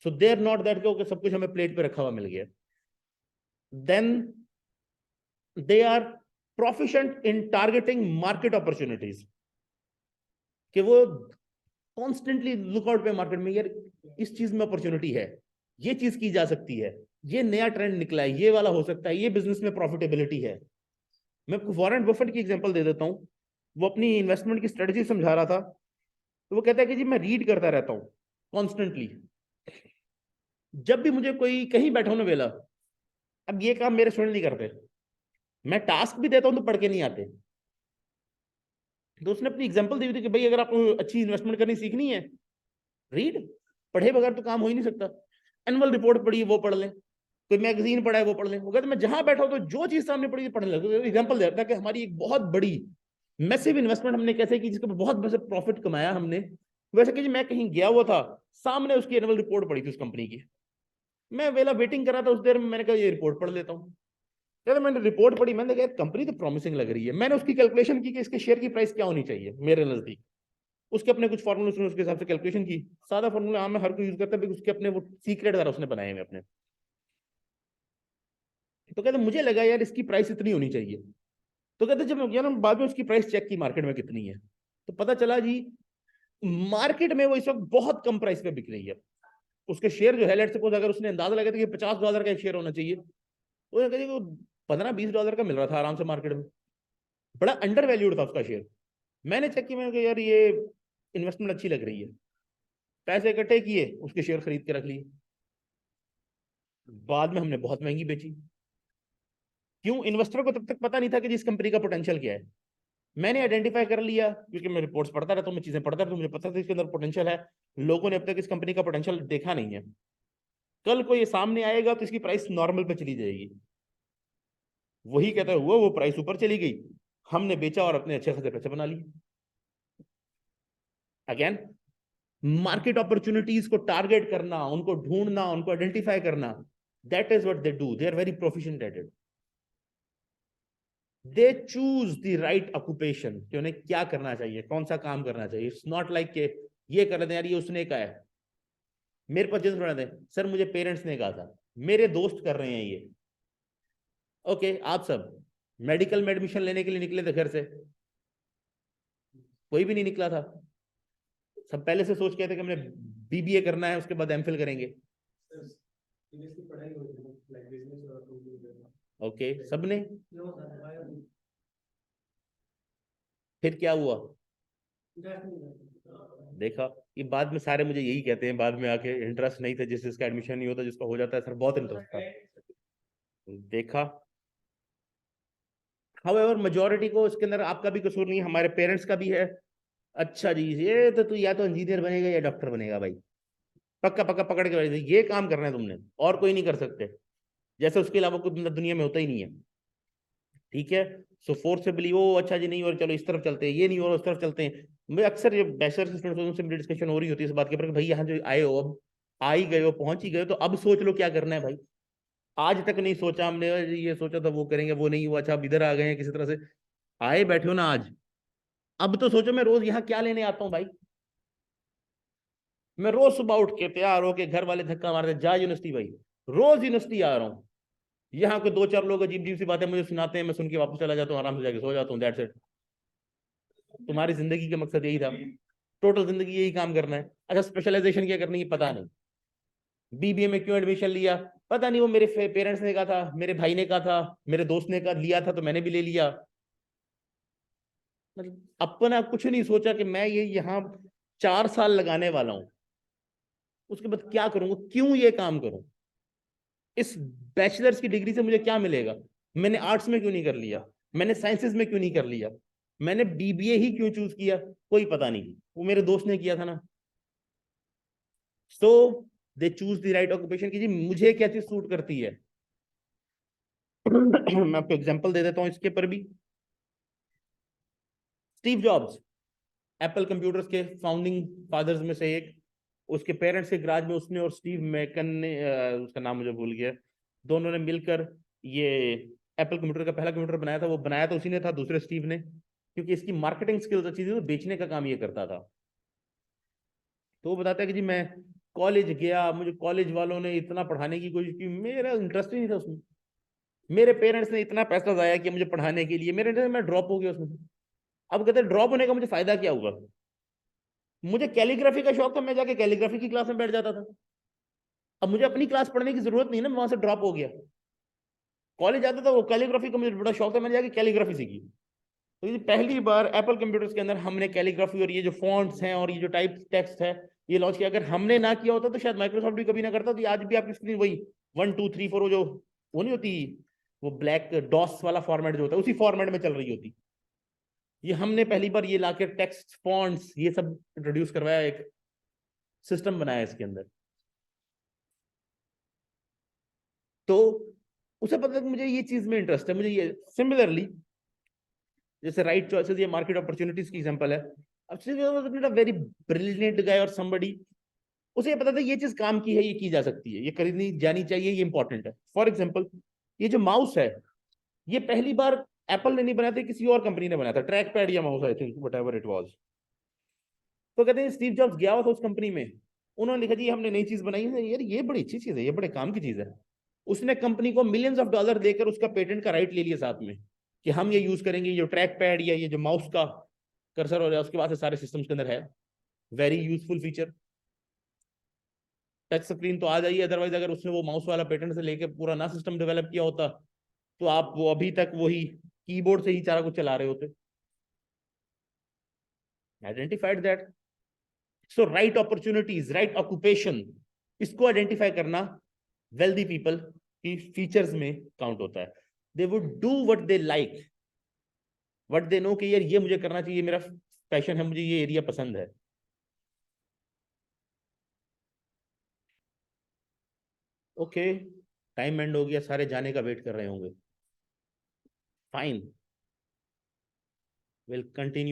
सो दे आर नॉट दैट कि सब कुछ हमें प्लेट पे रखा हुआ मिल गया। Then they are proficient in targeting market opportunities, कि वो कॉन्स्टेंटली लुकआउट पे मार्केट में, यार इस चीज में अपॉर्चुनिटी है, ये चीज की जा सकती है, ये नया ट्रेंड निकला है, ये वाला हो सकता है, ये बिजनेस में प्रॉफिटेबिलिटी है। मैं वॉरेन बफेट की एग्जांपल दे देता हूं। वो अपनी इन्वेस्टमेंट की स्ट्रेटजी समझा रहा था, तो वो कहता है कि जी मैं रीड करता रहता हूं कॉन्स्टेंटली, जब भी मुझे कोई कहीं बैठा हूं ना वेला। अब ये काम मेरे स्टूडेंट नहीं करते, मैं टास्क भी देता हूं तो पढ़ के नहीं आते। तो उसने अपनी एग्जांपल दी हुई थी कि भाई अगर आपको अच्छी इन्वेस्टमेंट करनी सीखनी है, रीड, पढ़े बगैर तो काम हो ही नहीं सकता। एनुअल रिपोर्ट पढ़ी वो पढ़ लें, कोई मैगजीन पढ़ा है वो पढ़ लें। वो कहते मैं जहां बैठा हूं तो जो चीज सामने पड़ी पढ़ने लगे। एग्जांपल दे रहा था कि हमारी एक बहुत बड़ी मैसिव इन्वेस्टमेंट हमने कैसे की, जिसके बहुत बड़ा प्रॉफिट कमाया हमने। वैसे कि मैं कहीं गया हुआ था, सामने उसकी एनुअल रिपोर्ट पड़ी थी उस कंपनी की, मैं वेला वेटिंग कर रहा था उस देर में, मैंने कहा ये रिपोर्ट पढ़ लेता हूँ। कहते मैंने रिपोर्ट पढ़ी, मैंने कहा कंपनी तो प्रॉमिसिंग लग रही है। मैंने उसकी कैलकुलेशन की कि इसके शेयर की प्राइस क्या होनी चाहिए मेरे नजदीक, उसके अपने कुछ फॉर्मूले उसके हिसाब से कैलकुलेशन की। सादा फॉर्मूला आम में हर कोई यूज करता है, उसके अपने वो सीक्रेट द्वारा उसने बनाए हुए अपने। तो कहते मुझे लगा यार इसकी प्राइस इतनी होनी चाहिए। तो कहते जब यार बाद में उसकी प्राइस चेक की मार्केट में कितनी है, तो पता चला जी मार्केट में वो इस वक्त बहुत कम प्राइस पे बिक रही है। उसके शेयर जो है, लेट्स सपोज अगर उसने अंदाजा लगाया था कि $50 का एक शेयर होना चाहिए, वो कहते $15-20 का मिल रहा था आराम से मार्केट में, बड़ा अंडर वैल्यूड था उसका शेयर। मैंने चेक किया, मैंने कहा यार ये इन्वेस्टमेंट अच्छी लग रही है, पैसे इकट्ठे किए, उसके शेयर खरीद के रख लिए। बाद में हमने बहुत महंगी बेची। क्यों? इन्वेस्टर को तब तक पता नहीं था कि जिस कंपनी का पोटेंशियल क्या है। मैंने आइडेंटिफाई कर लिया, क्योंकि मैं रिपोर्ट्स पढ़ता रहता हूँ, मैं चीजें पढ़ता रहता हूँ, मुझे पता था इसके अंदर पोटेंशियल है। लोगों ने अब तक इस कंपनी का पोटेंशियल देखा नहीं है, कल को ये सामने आएगा तो इसकी प्राइस नॉर्मल पे चली जाएगी। वही कहता हुआ वो प्राइस ऊपर चली गई, हमने बेचा और अपने अच्छे खासे पैसे बना लिए। अगेन मार्केट अपॉर्चुनिटीज को टारगेट करना, उनको ढूंढना, उनको आइडेंटिफाई करना, that is what they do, they are very proficient at it. They choose the right occupation, कि उन्हें क्या करना चाहिए, कौन सा काम करना चाहिए। इट्स नॉट लाइक के ये कर लेते हैं यार, ये उसने कहा है। मेरे पास जैसे सुना थे सर, मुझे पेरेंट्स ने कहा था, मेरे दोस्त कर रहे हैं ये। ओके, आप सब मेडिकल में एडमिशन लेने के लिए निकले थे घर से, कोई भी नहीं निकला था। सब पहले से सोच के थे कि हमने बीबीए करना है, उसके बाद एमफिल करेंगे। ओके, सबने। फिर क्या हुआ? देखा, ये बाद में सारे मुझे यही कहते हैं, बाद में आके इंटरेस्ट नहीं था, जिसका एडमिशन नहीं होता, जिसका हो जाता है सर बहुत इंटरेस्ट था। देखा, हाउएवर मेजॉरिटी को इसके अंदर आपका भी कसूर नहीं है, हमारे पेरेंट्स का भी है। अच्छा जी, ये तो तू या तो इंजीनियर बनेगा या डॉक्टर बनेगा भाई, पक्का पक्का पकड़ के बैठ, ये काम करना है तुमने, और कोई नहीं कर सकते। जैसे उसके अलावा कोई दुनिया में होता ही नहीं है। ठीक है, सो फोर्सेबली वो अच्छा जी नहीं, और चलो इस तरफ चलते हैं, ये नहीं और उस तरफ चलते हैं। मुझे अक्सर ये बैचलर के स्टूडेंट्स से मेरी डिस्कशन हो रही होती है इस बात के ऊपर कि भाई यहाँ जो आए हो, अब आ ही गए हो, पहुंच ही गए हो, तो अब सोच लो क्या करना है भाई। आज तक नहीं सोचा हमने, ये सोचा था वो करेंगे, वो नहीं हुआ, अच्छा अब इधर आ गए हैं किसी तरह से, आए बैठे हो ना आज, अब तो सोचो मैं रोज यहाँ क्या लेने आता हूँ भाई। मैं रोज सुबह उठ के तैयार होके, घर वाले धक्का मारते जा यूनिवर्सिटी भाई, रोज यूनिवर्सिटी आ रहा हूँ, यहाँ के दो चार लोग अजीब अजीब सी बातें मुझे सुनाते हैं, मैं सुन के वापस चला जाता हूँ, आराम से जाके सो जाता हूँ, दैट्स इट। तुम्हारी जिंदगी का मकसद यही था, टोटल जिंदगी यही काम करना है। अच्छा स्पेशलाइजेशन क्या करनी है पता नहीं, बीबीए में क्यों एडमिशन लिया पता नहीं, वो मेरे पेरेंट्स ने कहा था, मेरे भाई ने कहा था, मेरे दोस्त ने कहा लिया था तो मैंने भी ले लिया। मतलब अपना कुछ नहीं सोचा कि मैं ये यहाँ 4 साल लगाने वाला हूँ, उसके बाद क्या करूंगा, क्यों ये काम करूं, इस बैचलर्स की डिग्री से मुझे क्या मिलेगा, मैंने आर्ट्स में क्यों नहीं कर लिया, मैंने साइंसेस में क्यों नहीं कर लिया, मैंने बीबीए ही क्यों चूज किया, कोई पता नहीं, वो मेरे दोस्त ने किया था ना। So they choose the right occupation की जी मुझे क्या चीज सूट करती है। मैं आपको एग्जांपल दे देता हूं इसके पर भी। स्टीव जॉब्स एप्पल कंप्यूटर्स के फाउंडिंग फादर्स में से एक, उसके पेरेंट्स के गराज में उसने और स्टीव मैकन ने, उसका नाम मुझे भूल गया, दोनों ने मिलकर ये एप्पल कंप्यूटर का पहला कंप्यूटर बनाया था। वो बनाया तो उसी ने था, दूसरे स्टीव ने, क्योंकि इसकी मार्केटिंग स्किल्स अच्छी थी, तो बेचने का काम ये करता था। तो वो बताता है कि जी मैं कॉलेज गया, मुझे कॉलेज वालों ने इतना पढ़ाने की कोशिश की, मेरा इंटरेस्ट ही नहीं था उसमें, मेरे पेरेंट्स ने इतना पैसा जाया किया मुझे पढ़ाने के लिए, मेरे मैं ड्रॉप हो गया उसमें। अब कहते ड्रॉप होने का मुझे फायदा क्या हुआ, मुझे कैलीग्राफी का शौक था, मैं जाके कैलीग्राफी की क्लास में बैठ जाता था, अब मुझे अपनी क्लास पढ़ने की जरूरत नहीं ना, मैं वहां से ड्रॉप हो गया। कॉलेज आता था, वो कैलीग्राफी का मुझे बड़ा शौक था, मैंने जाके कैलीग्राफी सीखी। तो ये पहली बार एप्पल कंप्यूटर्स के अंदर हमने कैलीग्राफी और ये जो फॉन्ट्स हैं और ये जो टाइप टेक्स्ट है ये लॉन्च किया। अगर हमने ना किया होता तो शायद माइक्रोसॉफ्ट भी कभी ना करता, तो आज भी आपकी स्क्रीन वही 1 2 3 4 वो नहीं होती, वो ब्लैक डॉस वाला फॉर्मेट जो होता है उसी फॉर्मेट में चल रही होती। ये हमने पहली बार ये लाके टेक्स्ट फॉन्ट्स ये सब इंट्रोड्यूस करवाया, एक सिस्टम बनाया इसके अंदर। तो उसे पता था कि मुझे ये चीज में इंटरेस्ट है, मुझे ये सिमिलरली जैसे राइट चॉइसेस ये मार्केट अपॉर्चुनिटीज की एग्जांपल है। अब वेरी ब्रिलियंट गाय और समबडी, उसे ये पता था ये चीज काम की है, ये की जा सकती है, ये खरीदनी जानी चाहिए, ये इंपॉर्टेंट है। फॉर एग्जाम्पल ये जो माउस है ये पहली बार एप्पल ने नहीं बनाया था, किसी और कंपनी ने बनाया था, ट्रैक पैड या mouse I think what ever it was. तो कहते हैं स्टीव जॉब्स गया हुआ था उस कंपनी में, उन्होंने लिखा जी हमने नई चीज बनाई है यार, ये बड़ी अच्छी चीज है, ये बड़े काम की चीज है। उसने कंपनी को मिलियंस ऑफ डॉलर देकर उसका पेटेंट का राइट ले लिया साथ में, कि हम ये यूज करेंगे, ये जो ट्रैक पैड या ये जो माउस का कर्सर हो रहा है उसके बाद से सारे सिस्टम्स के अंदर है, very useful feature. Touch screen तो आ जाइए, अदरवाइज अगर उसने वो माउस वाला पेटेंट से लेके पूरा ना सिस्टम डेवलप किया होता तो आप वो अभी तक वही कीबोर्ड से ही सारा कुछ चला रहे होते। Identified that. So right opportunities, right occupation, इसको आइडेंटिफाई करना वेल्दी पीपल की फीचर्स में काउंट होता है। They would do what they like, what they know कि यार ये मुझे करना चाहिए, मेरा पैशन है, मुझे ये एरिया पसंद है। ओके टाइम एंड हो गया, सारे जाने का वेट कर रहे होंगे, फाइन, विल कंटिन्यू।